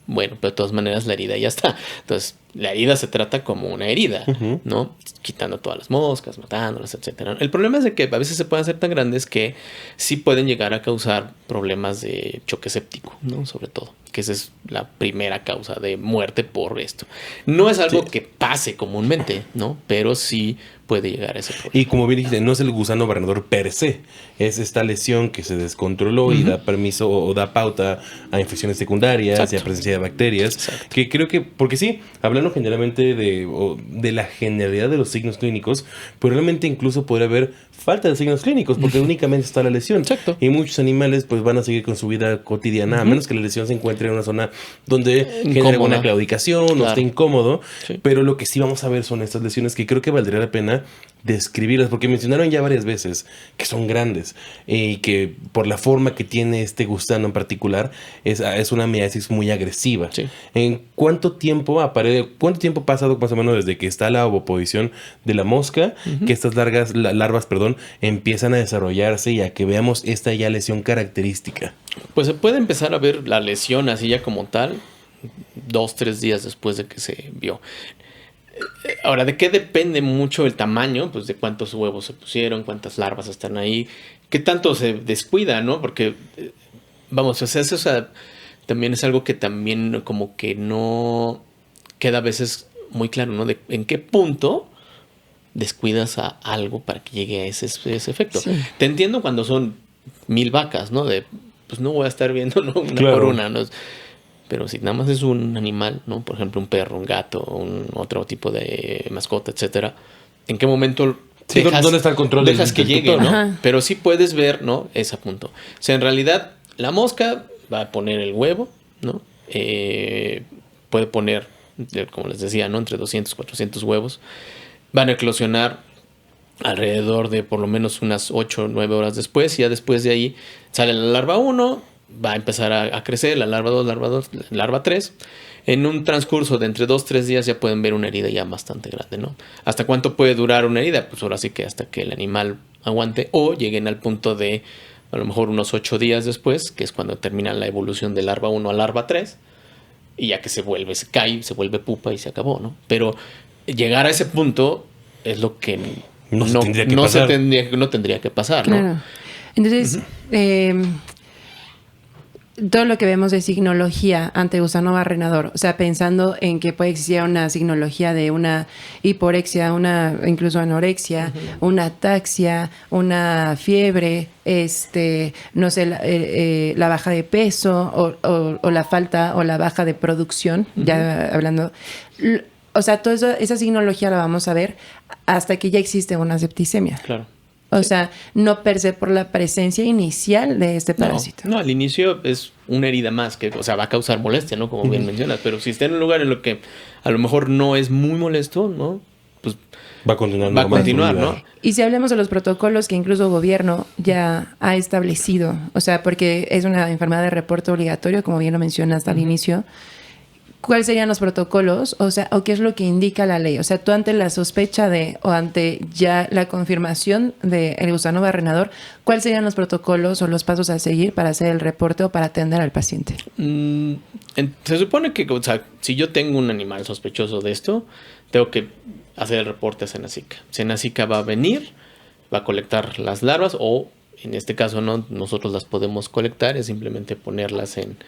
Bueno, pero de todas maneras la herida ya está. Entonces, la herida se trata como una herida, ¿no? Quitando todas las moscas, matándolas, etcétera. El problema es de que a veces se pueden hacer tan grandes que sí pueden llegar a causar problemas de choque séptico, ¿no? Sobre todo, que esa es la primera causa de muerte por esto. No es algo que pase comúnmente, ¿no? Pero sí puede llegar a ese problema. Y como bien dijiste, no es el gusano barrenador per se, es esta lesión que se descontroló y da permiso o da pauta a infecciones secundarias y a presencia de bacterias. Que creo que, porque sí, hablando generalmente de la generalidad de los signos clínicos, pues realmente incluso podría haber falta de signos clínicos porque únicamente está la lesión. Exacto. Y muchos animales pues van a seguir con su vida cotidiana, a menos que la lesión se encuentre en una zona donde genere alguna claudicación o esté incómodo. Sí. Pero lo que sí vamos a ver son estas lesiones que creo que valdría la pena describirlas, porque mencionaron ya varias veces que son grandes y que por la forma que tiene este gusano en particular es una miasis muy agresiva. Sí. ¿En cuánto tiempo ha pasado más o menos desde que está la ovoposición de la mosca, que estas larvas, empiezan a desarrollarse y a que veamos esta ya lesión característica? Pues se puede empezar a ver la lesión así ya como tal 2-3 días después de que se vio. Ahora, ¿de qué depende mucho el tamaño? Pues de cuántos huevos se pusieron, cuántas larvas están ahí, qué tanto se descuida, ¿no? Porque, vamos, o sea, eso también es algo que también como que no queda a veces muy claro, ¿no? De en qué punto descuidas a algo para que llegue a ese efecto. Sí. Te entiendo cuando son 1000 vacas, ¿no? Pues no voy a estar viendo, ¿no? Una por una, ¿no? Pero si nada más es un animal, ¿no? Por ejemplo, un perro, un gato, otro tipo de mascota, etcétera. ¿En qué momento ¿dónde está el control? Dejas que llegue, ¿no? Ajá. Pero sí puedes ver, ¿no? Ese punto. O sea, en realidad, la mosca va a poner el huevo, ¿no? Puede poner, como les decía, ¿no? Entre 200 y 400 huevos. Van a eclosionar alrededor de por lo menos unas 8 o 9 horas después. Y ya después de ahí sale la larva 1. Va a empezar a crecer la larva 2, larva 3. En un transcurso de entre 2-3 días ya pueden ver una herida ya bastante grande, ¿no? ¿Hasta cuánto puede durar una herida? Pues ahora sí que hasta que el animal aguante o lleguen al punto de a lo mejor unos 8 días después, que es cuando termina la evolución de larva 1 a larva 3 y ya que se cae, se vuelve pupa y se acabó, ¿no? Pero llegar a ese punto es lo que no tendría que pasar, ¿no? Claro. Entonces, todo lo que vemos de signología ante gusano barrenador, o sea, pensando en que puede existir una signología de una hiporexia, incluso anorexia, una ataxia, una fiebre, no sé, la baja de peso o la falta o la baja de producción, ya hablando. O sea, toda esa signología la vamos a ver hasta que ya existe una septicemia. Claro. O sea, no per se por la presencia inicial de este parásito. No, al inicio es una herida más que, o sea, va a causar molestia, ¿no? Como bien mencionas. Pero si está en un lugar en lo que a lo mejor no es muy molesto, ¿no? Pues va a continuar, ¿no? Y si hablamos de los protocolos que incluso el gobierno ya ha establecido, o sea, porque es una enfermedad de reporte obligatorio, como bien lo mencionaste al inicio, ¿cuáles serían los protocolos? O sea, ¿o qué es lo que indica la ley? O sea, tú ante la sospecha o ante ya la confirmación del gusano barrenador, ¿cuáles serían los protocolos o los pasos a seguir para hacer el reporte o para atender al paciente? Se supone que, o sea, si yo tengo un animal sospechoso de esto, tengo que hacer el reporte a Senacica. Senacica va a venir, va a colectar las larvas o, en este caso, no, nosotros las podemos colectar, es simplemente ponerlas en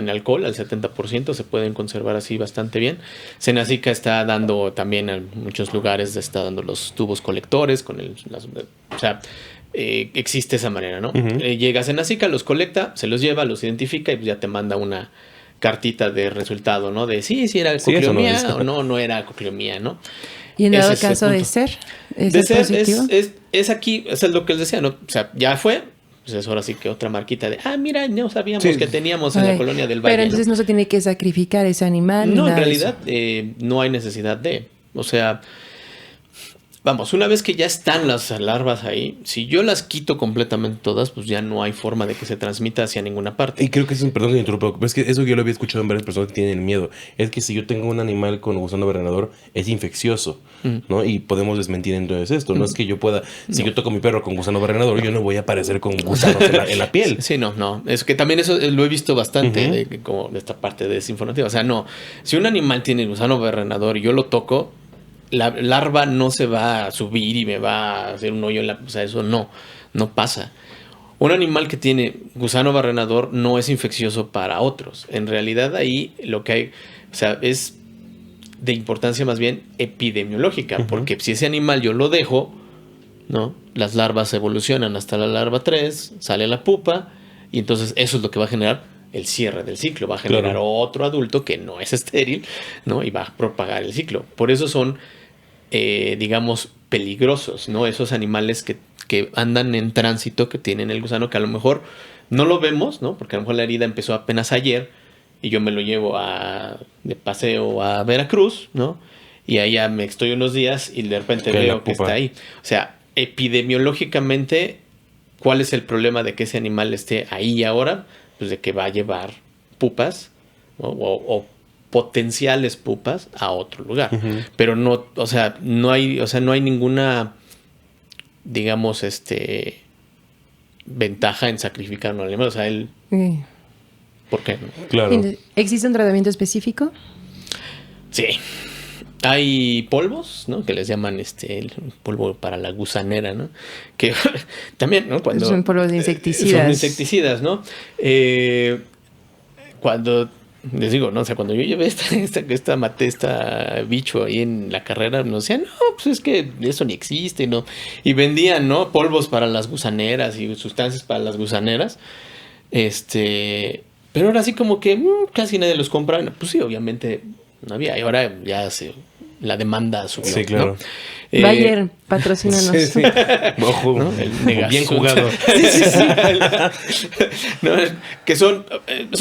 alcohol al 70%, se pueden conservar así bastante bien. Senacica está dando también en muchos lugares, está dando los tubos colectores con o sea, existe esa manera, ¿no? Llega a Senacica, los colecta, se los lleva, los identifica y pues ya te manda una cartita de resultado, ¿no? De sí era cocleomía o no era cocleomía, ¿no? Y en dado caso de ser, es aquí, eso es lo que les decía, ¿no? O sea, ya fue. Pues es ahora sí que otra marquita de, mira, no sabíamos que teníamos en la colonia del Valle. Pero entonces no se tiene que sacrificar ese animal. No, en realidad no hay necesidad de. O sea, vamos, una vez que ya están las larvas ahí, si yo las quito completamente todas, pues ya no hay forma de que se transmita hacia ninguna parte. Y creo que es un, perdón que interrumpa, pero es que eso yo lo había escuchado en varias personas que tienen miedo. Es que si yo tengo un animal con gusano barrenador, es infeccioso, ¿no? Y podemos desmentir entonces esto. No es que yo pueda, si yo toco a mi perro con gusano barrenador, yo no voy a aparecer con gusanos en la piel. Sí, no. Es que también eso lo he visto bastante, como de esta parte desinformativa. O sea, no. Si un animal tiene gusano barrenador y yo lo toco, la larva no se va a subir y me va a hacer un hoyo en la... O sea, eso no pasa. Un animal que tiene gusano barrenador no es infeccioso para otros. En realidad ahí lo que hay, o sea, es de importancia más bien epidemiológica, porque si ese animal yo lo dejo, ¿no? Las larvas evolucionan hasta la larva 3, sale la pupa y entonces eso es lo que va a generar el cierre del ciclo. Va a generar otro adulto que no es estéril, ¿no? Y va a propagar el ciclo. Por eso son, digamos, peligrosos, ¿no? Esos animales que andan en tránsito, que tienen el gusano, que a lo mejor no lo vemos, ¿no? Porque a lo mejor la herida empezó apenas ayer y yo me lo llevo de paseo a Veracruz, ¿no? Y ahí ya me estoy unos días y de repente veo que está ahí. O sea, epidemiológicamente, ¿cuál es el problema de que ese animal esté ahí ahora? Pues de que va a llevar pupas, ¿no? o potenciales pupas a otro lugar. Pero no, o sea, no hay ninguna, digamos, ventaja en sacrificar a un animal. O sea, él... ¿Por qué? Claro. ¿Existe un tratamiento específico? Sí. Hay polvos, ¿no? Que les llaman el polvo para la gusanera, ¿no? Que también, ¿no? Cuando son polvos de insecticidas. Son insecticidas, ¿no? Cuando les digo, ¿no? O sea, cuando yo llevé maté esta bicho ahí en la carrera, nos decían, no, pues es que eso ni existe, ¿no? Y vendían, ¿no? Polvos para las gusaneras y sustancias para las gusaneras. Pero ahora sí como que casi nadie los compra. Pues sí, obviamente no había. Y ahora ya la demanda subió. Sí, claro. ¿No? Bayer, patrocínanos. Sí. Ojo, ¿no? Bien jugado. Sí. No, que son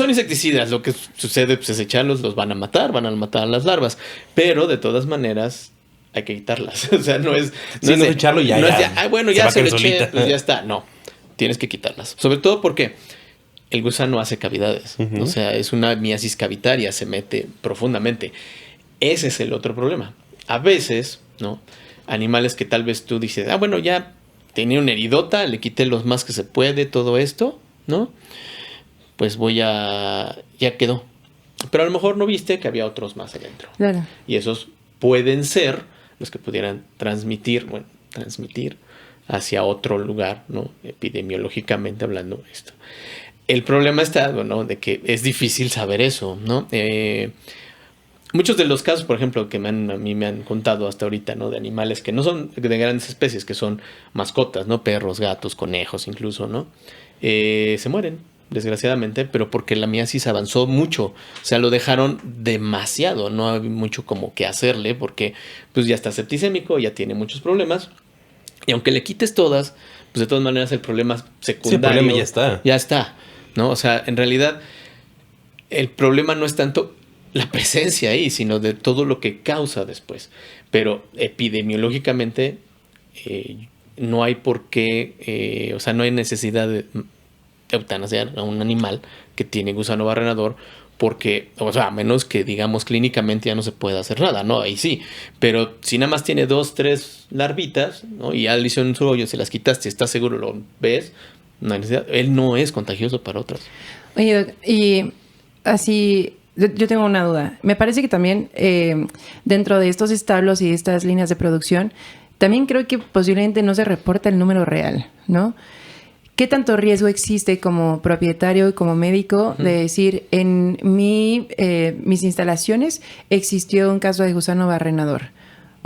insecticidas. Lo que sucede pues, es echarlos, los van a matar a las larvas. Pero de todas maneras hay que quitarlas. O sea, no es echarlo y ya. No es bueno, ya se lo eché, pues ya está. No, tienes que quitarlas. Sobre todo porque el gusano hace cavidades. O sea, es una miasis cavitaria, se mete profundamente. Ese es el otro problema. A veces, ¿no? Animales que tal vez tú dices, bueno, ya tenía una heridota, le quité los más que se puede, todo esto, ¿no? Pues ya quedó. Pero a lo mejor no viste que había otros más adentro. Claro. Y esos pueden ser los que pudieran transmitir hacia otro lugar, ¿no? Epidemiológicamente hablando esto. El problema está, ¿no? De que es difícil saber eso, ¿no? Muchos de los casos, por ejemplo, que a mí me han contado hasta ahorita, ¿no? De animales que no son de grandes especies, que son mascotas, ¿no? Perros, gatos, conejos incluso, ¿no? Se mueren, desgraciadamente, pero porque la miasis avanzó mucho. O sea, lo dejaron demasiado. No hay mucho como que hacerle porque pues ya está septicémico, ya tiene muchos problemas. Y aunque le quites todas, pues de todas maneras el problema secundario... Sí, el problema ya está. Ya está, ¿no? O sea, en realidad el problema no es tanto la presencia ahí, sino de todo lo que causa después. Pero epidemiológicamente no hay por qué, o sea, no hay necesidad de eutanasiar a un animal que tiene gusano barrenador porque, o sea, a menos que digamos clínicamente ya no se pueda hacer nada, ¿no? Ahí sí. Pero si nada más tiene 2, 3 larvitas, ¿no? Y ya le hicieron su hoyo, se las quitaste, estás seguro, lo ves, no hay necesidad. Él no es contagioso para otras. Oye, y así... Yo tengo una duda. Me parece que también dentro de estos establos y estas líneas de producción, también creo que posiblemente no se reporta el número real, ¿no? ¿Qué tanto riesgo existe como propietario y como médico de decir, en mis instalaciones existió un caso de gusano barrenador?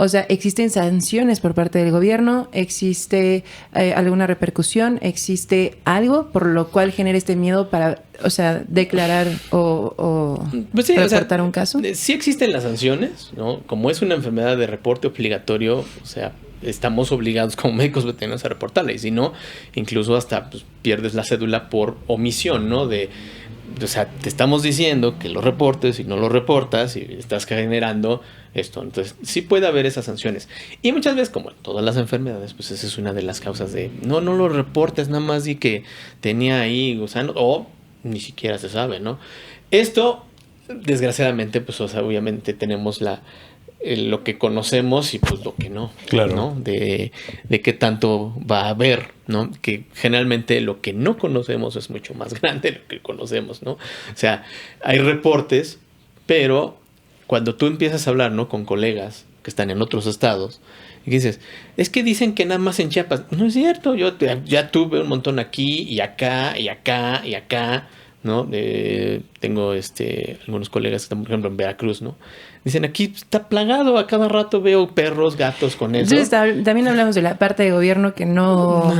O sea, ¿existen sanciones por parte del gobierno? ¿Existe alguna repercusión? ¿Existe algo por lo cual genera este miedo para, o sea, declarar o pues sí, reportar un caso? Sí existen las sanciones, ¿no? Como es una enfermedad de reporte obligatorio, o sea, estamos obligados como médicos veterinarios a reportarla. Y si no, incluso hasta pues, pierdes la cédula por omisión, ¿no? De o sea, te estamos diciendo que lo reportes y no lo reportas y estás generando esto. Entonces, sí puede haber esas sanciones. Y muchas veces, como en todas las enfermedades, pues esa es una de las causas de no lo reportes, nada más di que tenía ahí gusano o ni siquiera se sabe, ¿no? Esto, desgraciadamente, pues, o sea, obviamente tenemos lo que conocemos y pues lo que no, claro, ¿no? De qué tanto va a haber, ¿no? Que generalmente lo que no conocemos es mucho más grande de lo que conocemos, ¿no? O sea, hay reportes, pero cuando tú empiezas a hablar, ¿no? Con colegas que están en otros estados y dices, es que dicen que nada más en Chiapas. No es cierto, yo ya tuve un montón aquí y acá y acá y acá, ¿no? Tengo algunos colegas que están, por ejemplo, en Veracruz, ¿no? Dicen, aquí está plagado, a cada rato veo perros, gatos con eso. Entonces, también hablamos de la parte de gobierno que no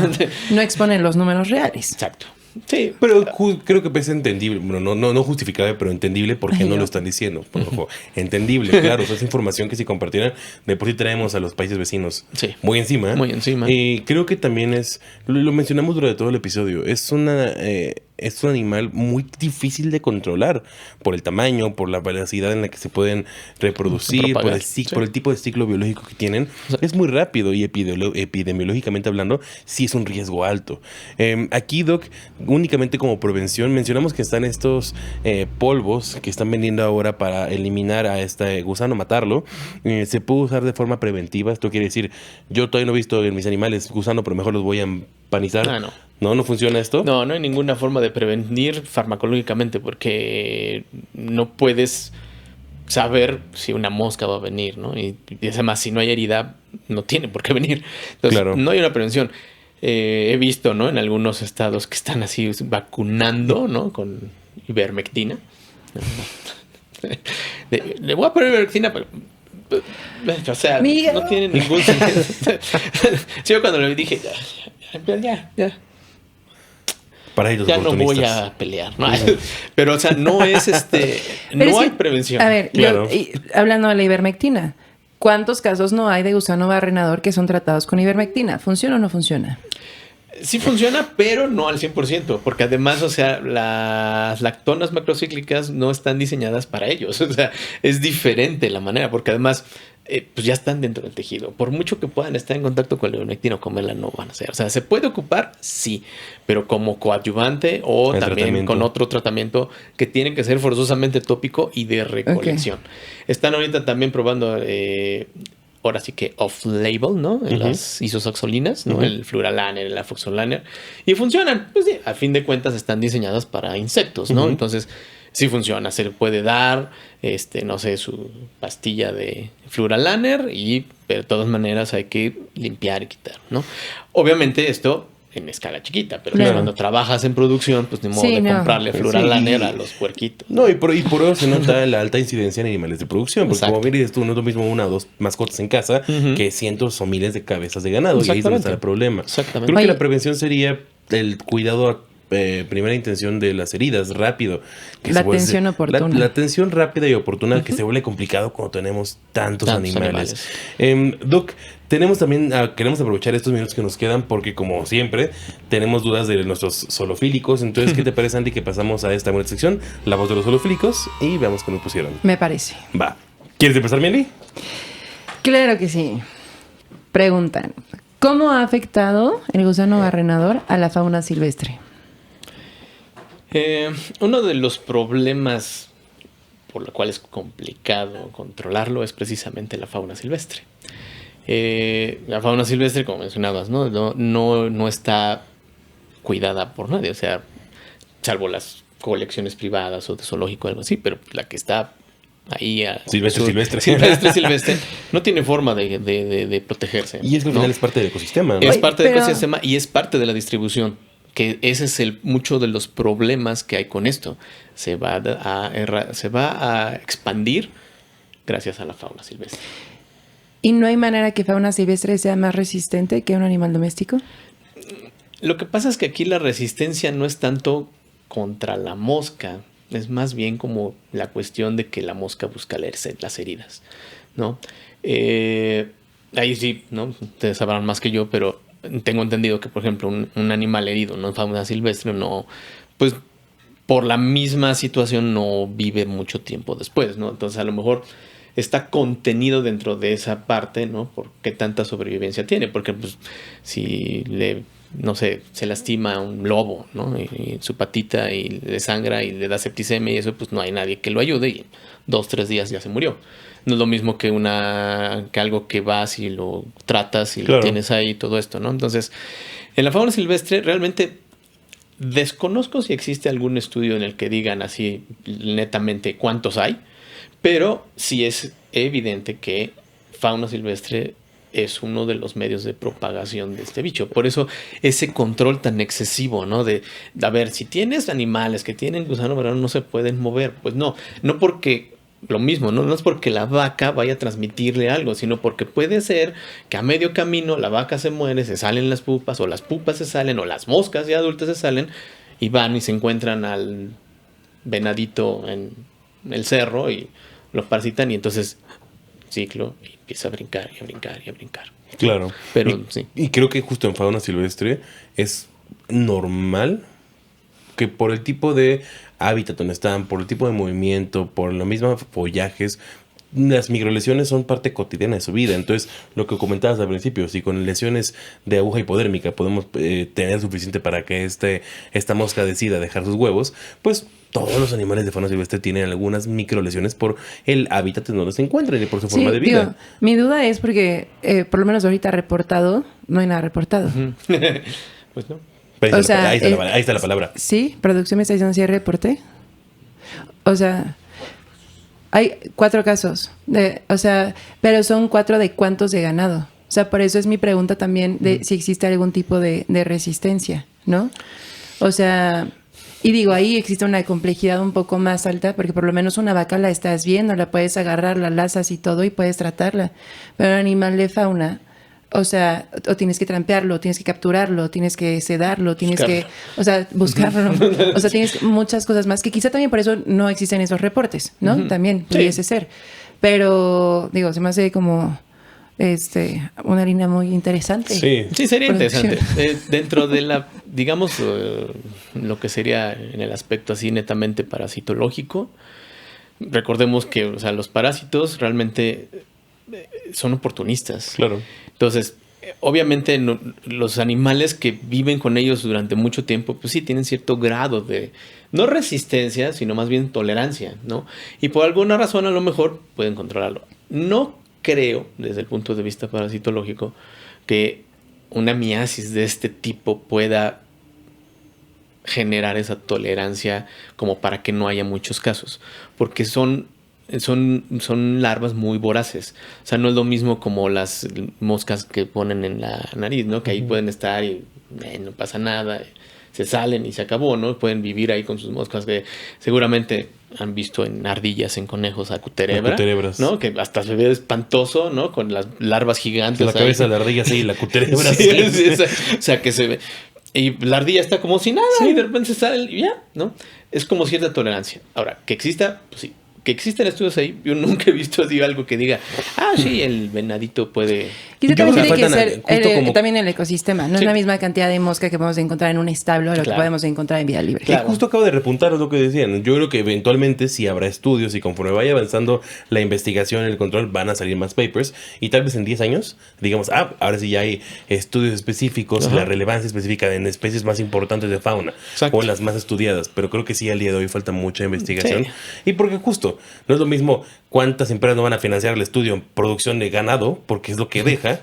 expone los números reales. Exacto. Sí, pero creo que es entendible, bueno, no justificable, pero entendible porque no lo están diciendo. Por ojo, entendible, claro, o sea, es información que si compartieran, de por sí traemos a los países vecinos muy encima. Muy encima. Y creo que también lo mencionamos durante todo el episodio, es un animal muy difícil de controlar por el tamaño, por la velocidad en la que se pueden reproducir, por el tipo de ciclo biológico que tienen. O sea, es muy rápido y epidemiológicamente hablando, sí es un riesgo alto. Aquí, Doc, únicamente como prevención, mencionamos que están estos polvos que están vendiendo ahora para eliminar a este gusano, matarlo. Se puede usar de forma preventiva. Esto quiere decir, yo todavía no he visto en mis animales gusano, pero mejor los voy a empanizar. Ah, no. ¿No funciona esto? No hay ninguna forma de prevenir farmacológicamente porque no puedes saber si una mosca va a venir, ¿no? Y además, si no hay herida, no tiene por qué venir. Entonces, claro, no hay una prevención. He visto, ¿no? En algunos estados que están así vacunando, ¿no? Con ivermectina. Le voy a poner ivermectina, pero... O sea, Miguel, no tiene ningún sentido. Sí, yo cuando le dije, ya. Para ellos ya no voy a pelear, ¿no? Pero, o sea, no es no hay prevención. A ver, claro. Hablando de la ivermectina, ¿cuántos casos no hay de gusano barrenador que son tratados con ivermectina? ¿Funciona o no funciona? Sí funciona, pero no al 100%, porque además, o sea, las lactonas macrocíclicas no están diseñadas para ellos. O sea, es diferente la manera, porque además pues ya están dentro del tejido. Por mucho que puedan estar en contacto con la ivermectina o comerla, no van a ser. O sea, ¿se puede ocupar? Sí, pero como coadyuvante o también con otro tratamiento que tiene que ser forzosamente tópico y de recolección. Okay. Están ahorita también probando... ahora sí que off-label, ¿no? En las isoxazolinas, ¿no? El fluralaner, el afoxolaner. Y funcionan. Pues sí, a fin de cuentas están diseñadas para insectos, ¿no? Entonces, sí funciona. Se le puede dar, no sé, su pastilla de fluralaner pero de todas maneras hay que limpiar y quitar, ¿no? Obviamente esto en escala chiquita, pero cuando trabajas en producción, pues ni modo de comprarle fluralaner a los puerquitos. No, y por eso se nota la alta incidencia en animales de producción, porque como bien dices tú, no es lo mismo una o dos mascotas en casa que cientos o miles de cabezas de ganado, y ahí es donde está el problema. Exactamente. Creo que la prevención sería el cuidado primera intención de las heridas, rápido. La atención oportuna. La atención rápida y oportuna que se vuelve complicado cuando tenemos tantos animales. Doc, tenemos también, queremos aprovechar estos minutos que nos quedan porque como siempre tenemos dudas de nuestros zoolóficos. Entonces, ¿qué te parece, Andy, que pasamos a esta buena sección, la voz de los zoolóficos, y veamos qué nos pusieron? Me parece. Va. ¿Quieres empezar, Andy? Claro que sí. Preguntan, ¿cómo ha afectado el gusano barrenador a la fauna silvestre? Uno de los problemas por lo cual es complicado controlarlo es precisamente la fauna silvestre. La fauna silvestre, como mencionabas, no está cuidada por nadie, o sea, salvo las colecciones privadas o de zoológico o algo así, pero la que está ahí silvestre no tiene forma de protegerse. Y es que al final es parte del ecosistema, ¿no? Es parte del ecosistema y es parte de la distribución. Que ese es mucho de los problemas que hay con esto. Se va a expandir gracias a la fauna silvestre. ¿Y no hay manera que fauna silvestre sea más resistente que un animal doméstico? Lo que pasa es que aquí la resistencia no es tanto contra la mosca, es más bien como la cuestión de que la mosca busca leerse las heridas, ¿no? Ahí sí, ¿no? Ustedes sabrán más que yo, pero tengo entendido que, por ejemplo, un animal herido, no fauna silvestre, no, pues por la misma situación no vive mucho tiempo después, ¿no? Entonces a lo mejor está contenido dentro de esa parte, ¿no? ¿Por qué tanta sobrevivencia tiene? Porque pues si no sé, se lastima un lobo, ¿no? Y su patita y le sangra y le da septicemia y eso, pues no hay nadie que lo ayude y 2-3 días ya se murió. No es lo mismo que algo que vas y lo tratas y lo tienes ahí y todo esto, ¿no? Entonces, en la fauna silvestre realmente desconozco si existe algún estudio en el que digan así netamente cuántos hay, pero sí es evidente que fauna silvestre es uno de los medios de propagación de este bicho. Por eso ese control tan excesivo, ¿no? A ver, si tienes animales que tienen gusano varano no se pueden mover. Pues no porque lo mismo, ¿no? No es porque la vaca vaya a transmitirle algo, sino porque puede ser que a medio camino la vaca se muere, se salen las pupas, o las pupas se salen, o las moscas ya adultas se salen, y van y se encuentran al venadito en el cerro y lo parasitan, y entonces ciclo y empieza a brincar y a brincar y a brincar. Claro. Pero sí. Y creo que justo en fauna silvestre es normal que por el tipo de hábitat donde están, por el tipo de movimiento, por los mismos follajes, las microlesiones son parte cotidiana de su vida. Entonces, lo que comentabas al principio, si con lesiones de aguja hipodérmica podemos tener suficiente para que esta mosca decida dejar sus huevos, pues todos los animales de fauna silvestre tienen algunas microlesiones por el hábitat en donde se encuentran y por su forma de vida. Digo, mi duda es porque, por lo menos ahorita reportado, no hay nada reportado. Pues no. O sea, ahí está la palabra. Sí, producción me está diciendo si hay reporte. O sea, hay 4 casos. Pero son 4 de cuántos de ganado. O sea, por eso es mi pregunta también de si existe algún tipo de resistencia, ¿no? O sea, y digo, ahí existe una complejidad un poco más alta, porque por lo menos una vaca la estás viendo, la puedes agarrar, la lazas y todo y puedes tratarla. Pero un animal de fauna, o sea, o tienes que trampearlo, tienes que capturarlo, tienes que sedarlo, tienes que, o sea, buscarlo. O sea, tienes muchas cosas más que quizá también por eso no existen esos reportes, ¿no? También pudiese ser. Pero, digo, se me hace como una línea muy interesante. Sí, sería interesante. Dentro de la, digamos, lo que sería en el aspecto así netamente parasitológico, recordemos que, o sea, los parásitos realmente son oportunistas. Claro. Entonces, obviamente los animales que viven con ellos durante mucho tiempo, pues sí tienen cierto grado de, no resistencia, sino más bien tolerancia, ¿no? Y por alguna razón a lo mejor pueden controlarlo. No creo, desde el punto de vista parasitológico, que una miasis de este tipo pueda generar esa tolerancia como para que no haya muchos casos, porque son larvas muy voraces. O sea, no es lo mismo como las moscas que ponen en la nariz, ¿no? Que ahí pueden estar y no pasa nada, se salen y se acabó, ¿no? Pueden vivir ahí con sus moscas que seguramente han visto en ardillas, en conejos, acuterebras, ¿no? Que hasta se ve espantoso, ¿no? Con las larvas gigantes. La cabeza de la ardilla, sí, la acuterebra. O sea, que se ve. Y la ardilla está como si nada y de repente se sale y ya, ¿no? Es como cierta tolerancia. Ahora, que exista, pues sí. Que existen estudios ahí, yo nunca he visto así algo que diga, sí, el venadito puede... Quizá también tiene que ser también el ecosistema, no es la misma cantidad de mosca que podemos encontrar en un establo a lo que podemos encontrar en vida libre. Claro. Justo acabo de repuntar lo que decían. Yo creo que eventualmente sí habrá estudios y conforme vaya avanzando la investigación y el control van a salir más papers y tal vez en 10 años digamos, ahora sí ya hay estudios específicos, la relevancia específica en especies más importantes de fauna o las más estudiadas, pero creo que sí al día de hoy falta mucha investigación y porque justo no es lo mismo cuántas empresas no van a financiar el estudio en producción de ganado, porque es lo que deja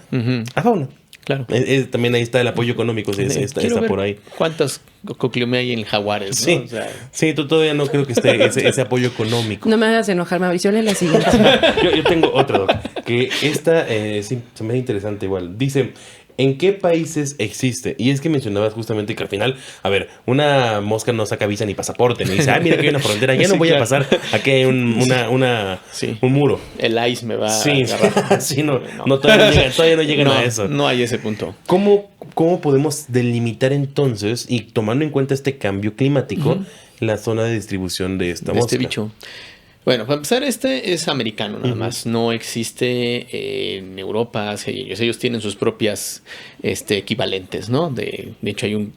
a fauna. Claro. También ahí está el apoyo económico, está por ahí. ¿Cuántas cocleomia hay en jaguares? Sí, ¿no? O sea... sí, todavía no creo que esté ese apoyo económico. No me hagas enojar, Mauricio, lee la siguiente. yo tengo otra, Doc, que esta sí, se me hace interesante igual. Dice... ¿En qué países existe? Y es que mencionabas justamente que al final, a ver, una mosca no saca visa ni pasaporte, ni dice, mira que hay una frontera, ya no voy a pasar, aquí hay un muro. El ICE me va a agarrar. Sí, todavía no llegan a eso. No hay ese punto. ¿Cómo podemos delimitar entonces, y tomando en cuenta este cambio climático, la zona de distribución de esta mosca? Este bicho. Bueno, para empezar, es americano nada más. No existe en Europa. Ellos tienen sus propias equivalentes, ¿no? De hecho, hay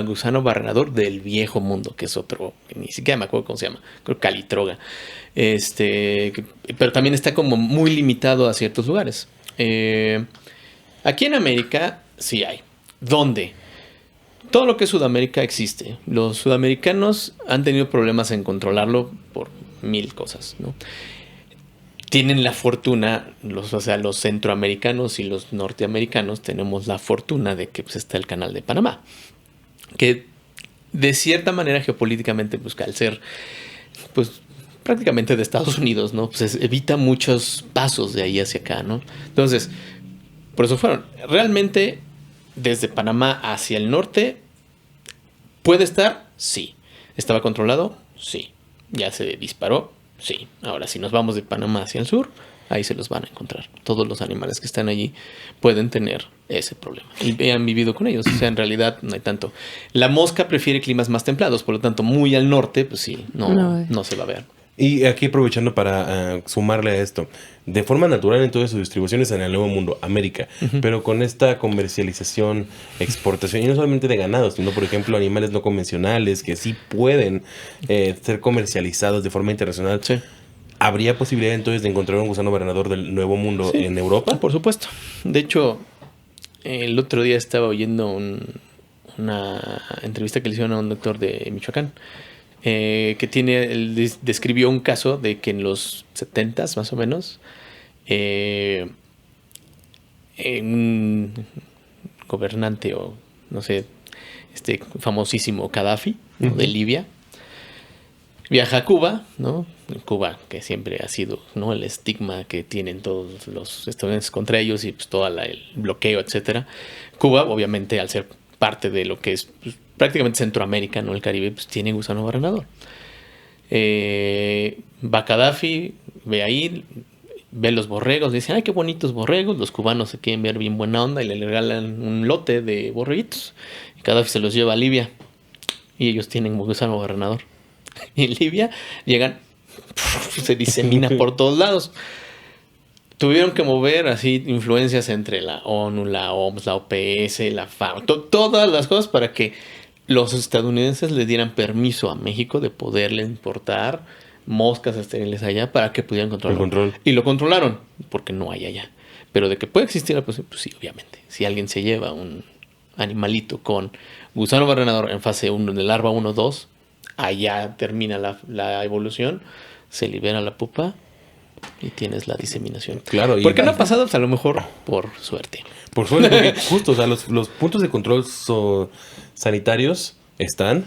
gusano barrenador del viejo mundo, que es otro, que ni siquiera me acuerdo cómo se llama, creo calitroga. Pero también está como muy limitado a ciertos lugares. Aquí en América sí hay. ¿Dónde? Todo lo que es Sudamérica existe. Los sudamericanos han tenido problemas en controlarlo por 1000 cosas, ¿no? Tienen la fortuna, los centroamericanos y los norteamericanos tenemos la fortuna de que pues, está el Canal de Panamá, que de cierta manera geopolíticamente, pues al ser pues prácticamente de Estados Unidos, ¿no? Pues evita muchos pasos de ahí hacia acá, ¿no? Entonces, por eso fueron. Realmente, desde Panamá hacia el norte, ¿puede estar? Sí. ¿Estaba controlado? Sí. ¿Ya se disparó? Sí. Ahora, si nos vamos de Panamá hacia el sur, ahí se los van a encontrar. Todos los animales que están allí pueden tener ese problema. Y han vivido con ellos. O sea, en realidad no hay tanto. La mosca prefiere climas más templados, por lo tanto, muy al norte, pues sí, no se va a ver. Y aquí aprovechando para sumarle a esto, de forma natural en todas sus distribuciones en el Nuevo Mundo, América, pero con esta comercialización, exportación, y no solamente de ganados, sino por ejemplo animales no convencionales que sí pueden ser comercializados de forma internacional. Sí. ¿Habría posibilidad entonces de encontrar un gusano barrenador del Nuevo Mundo en Europa? Por supuesto. De hecho, el otro día estaba oyendo una entrevista que le hicieron a un doctor de Michoacán, que describió un caso de que en los 70s más o menos un gobernante o no sé, famosísimo Gaddafi, ¿no? De Libia, viaja a Cuba, ¿no? Cuba, que siempre ha sido, ¿no?, el estigma que tienen todos los estadounidenses contra ellos y pues todo el bloqueo, etcétera. Cuba, obviamente, al ser parte de lo que es pues, prácticamente Centroamérica, no el Caribe, pues tiene gusano barrenador. Va Gaddafi, ve ahí, ve los borregos, dicen, ay, qué bonitos borregos, los cubanos se quieren ver bien buena onda y le regalan un lote de borreguitos. Y Gaddafi se los lleva a Libia y ellos tienen gusano barrenador. Y en Libia llegan, se disemina por todos lados. Tuvieron que mover así influencias entre la ONU, la OMS, la OPS, la FAO, todas las cosas para que los estadounidenses le dieran permiso a México de poderle importar moscas estériles allá para que pudieran controlarlo. Y lo controlaron, porque no hay allá. Pero de que puede existir la posibilidad, pues sí, obviamente. Si alguien se lleva un animalito con gusano barrenador en fase 1, de larva 1-2, allá termina la evolución, se libera la pupa y tienes la diseminación. Claro. Porque no ha pasado, pues, a lo mejor por suerte. Por suerte, porque justo, o sea, los puntos de control sanitarios están,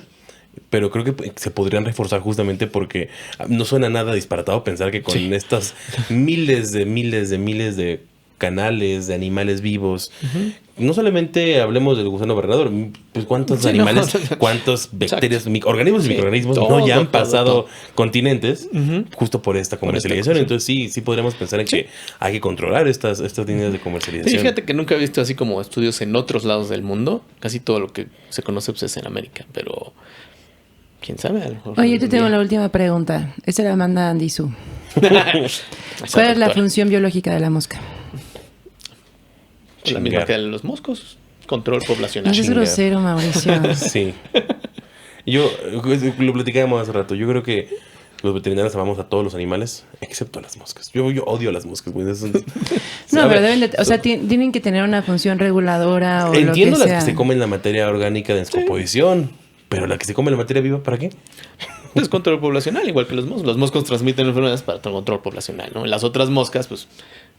pero creo que se podrían reforzar justamente porque no suena nada disparatado pensar que con estas miles de canales de animales vivos, no solamente hablemos del gusano barrenador, pues cuántos animales, cuántas bacterias, organismos y microorganismos no ya han pasado continentes justo por esta comercialización. Entonces sí podríamos pensar en que hay que controlar estas líneas de comercialización. Sí, fíjate que nunca he visto así como estudios en otros lados del mundo. Casi todo lo que se conoce pues, es en América, pero quién sabe. A lo mejor Oye, te tengo la última pregunta. Esta la manda Andisu. ¿Cuál es la función biológica de la mosca? La misma que de los moscos. Control poblacional. No es grosero, Mauricio. Sí. Yo lo platicábamos hace rato. Yo creo que los veterinarios amamos a todos los animales, excepto a las moscas. Yo odio a las moscas. Güey. No, pero deben de, o sea, tienen que tener una función reguladora o entiendo lo que las sea. que se comen la materia orgánica de descomposición, pero la que se come la materia viva, ¿para qué? Es control poblacional, igual que los moscos. Los moscos transmiten enfermedades para control poblacional, ¿no? Las otras moscas, pues,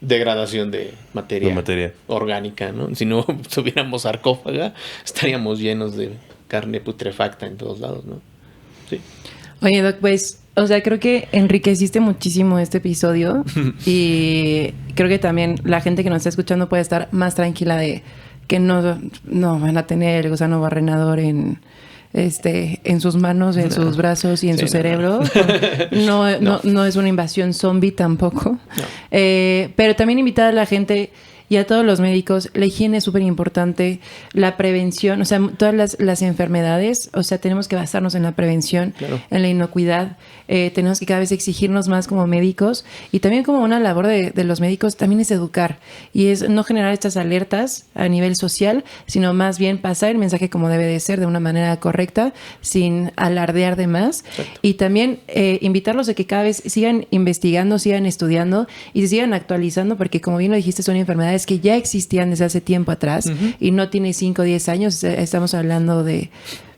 degradación de materia orgánica, ¿no? Si no tuviéramos sarcófaga, estaríamos llenos de carne putrefacta en todos lados, ¿no? Sí. Oye, Doc, pues, o sea, creo que enriqueciste muchísimo este episodio y creo que también la gente que nos está escuchando puede estar más tranquila de que no van a tener el gusano barrenador en sus manos, en sus brazos y en su cerebro. No es una invasión zombie tampoco. No. Pero también invitar a la gente y a todos los médicos, la higiene es súper importante, la prevención, o sea, todas las enfermedades, o sea, tenemos que basarnos en la prevención, Claro. en la inocuidad, tenemos que cada vez exigirnos más como médicos, y también como una labor de los médicos también es educar, y es no generar estas alertas a nivel social, sino más bien pasar el mensaje como debe de ser, de una manera correcta, sin alardear de más. Exacto. Y también invitarlos a que cada vez sigan investigando, sigan estudiando y se sigan actualizando, porque como bien lo dijiste, son enfermedades que ya existían desde hace tiempo atrás y no tiene 5 o 10 años, estamos hablando de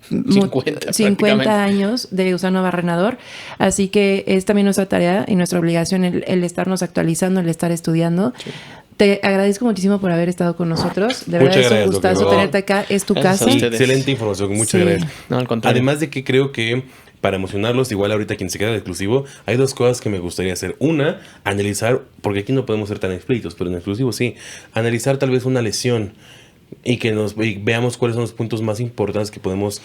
50 años de gusano barrenador, así que es también nuestra tarea y nuestra obligación el estarnos actualizando, el estar estudiando. Sí. Te agradezco muchísimo por haber estado con nosotros. De verdad es un gustazo tenerte acá. Es tu casa. Excelente información. Muchas gracias. No, al contrario. Además de que creo que para emocionarlos, igual ahorita quien se queda de exclusivo, hay 2 cosas que me gustaría hacer. Una, analizar, porque aquí no podemos ser tan explícitos, pero en exclusivo sí, analizar tal vez una lesión y que veamos cuáles son los puntos más importantes que podemos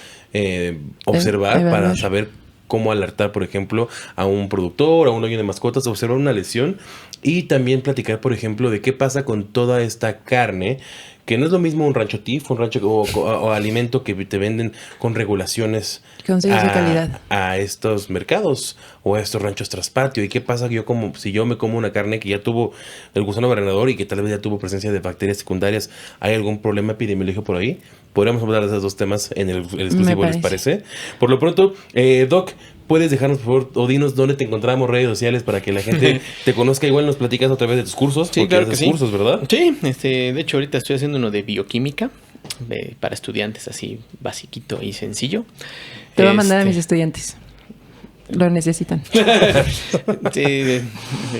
observar para saber cómo alertar, por ejemplo, a un productor, a un dueño de mascotas, observar una lesión y también platicar, por ejemplo, de qué pasa con toda esta carne, que no es lo mismo un rancho TIF, un rancho o alimento que te venden con regulaciones con sellos de calidad a estos mercados o a estos ranchos traspatio. ¿Y qué pasa si yo me como una carne que ya tuvo el gusano barrenador y que tal vez ya tuvo presencia de bacterias secundarias? ¿Hay algún problema epidemiológico por ahí? Podríamos hablar de esos 2 temas en el exclusivo, ¿les parece? Por lo pronto, Doc, ¿puedes dejarnos, por favor, o dinos dónde te encontramos, redes sociales, para que la gente te conozca? Igual nos platicas otra vez de tus cursos. Sí, claro que sí. Cursos, ¿verdad? Sí, de hecho ahorita estoy haciendo uno de bioquímica para estudiantes, así basiquito y sencillo. Te voy a mandar a mis estudiantes. Lo necesitan. Sí,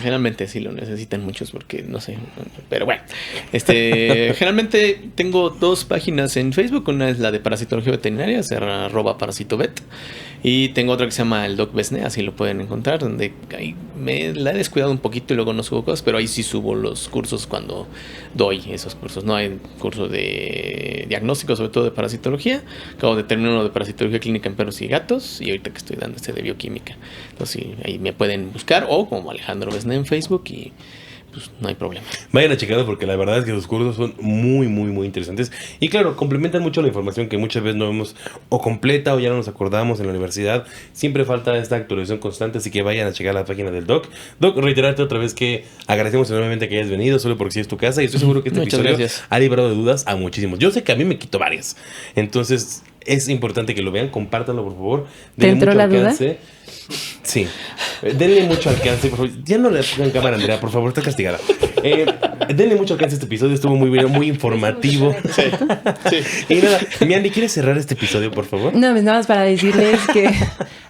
generalmente sí lo necesitan muchos porque no sé, pero bueno, generalmente tengo 2 páginas en Facebook. Una es la de parasitología veterinaria, @parasitovet, y tengo otra que se llama el Doc Besné, así lo pueden encontrar, donde ahí me la he descuidado un poquito y luego no subo cosas, pero ahí sí subo los cursos cuando doy esos cursos. No hay curso de diagnóstico, sobre todo de parasitología. Acabo de terminar uno de parasitología clínica en perros y gatos, y ahorita que estoy dando de bioquímica. Entonces sí, ahí me pueden buscar, o como Alejandro Besné en Facebook, y pues no hay problema. Vayan a checarlo porque la verdad es que sus cursos son muy, muy, muy interesantes. Y claro, complementan mucho la información que muchas veces no vemos o completa o ya no nos acordamos en la universidad. Siempre falta esta actualización constante, así que vayan a checar la página del Doc. Doc, reiterarte otra vez que agradecemos enormemente que hayas venido, solo porque sí es tu casa, y estoy seguro que este episodio ha librado de dudas a muchísimos. Yo sé que a mí me quito varias. Entonces es importante que lo vean, compártanlo, por favor. ¿Te entró la duda? Sí. Denle mucho alcance, por favor. Ya no le pongan cámara, Andrea, por favor, está castigada. Denle mucho alcance a este episodio, estuvo muy bien, muy informativo. Sí. Y nada, mi Andy, ¿quieres cerrar este episodio, por favor? No, pues nada más para decirles que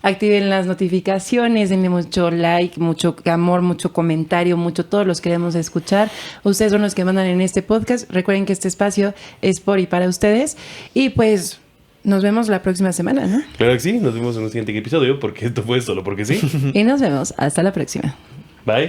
activen las notificaciones, denle mucho like, mucho amor, mucho comentario, mucho, todos los queremos escuchar. Ustedes son los que mandan en este podcast. Recuerden que este espacio es por y para ustedes. Y pues nos vemos la próxima semana, ¿no? Claro que sí, nos vemos en un siguiente episodio, porque esto fue solo porque sí. Y nos vemos hasta la próxima. Bye.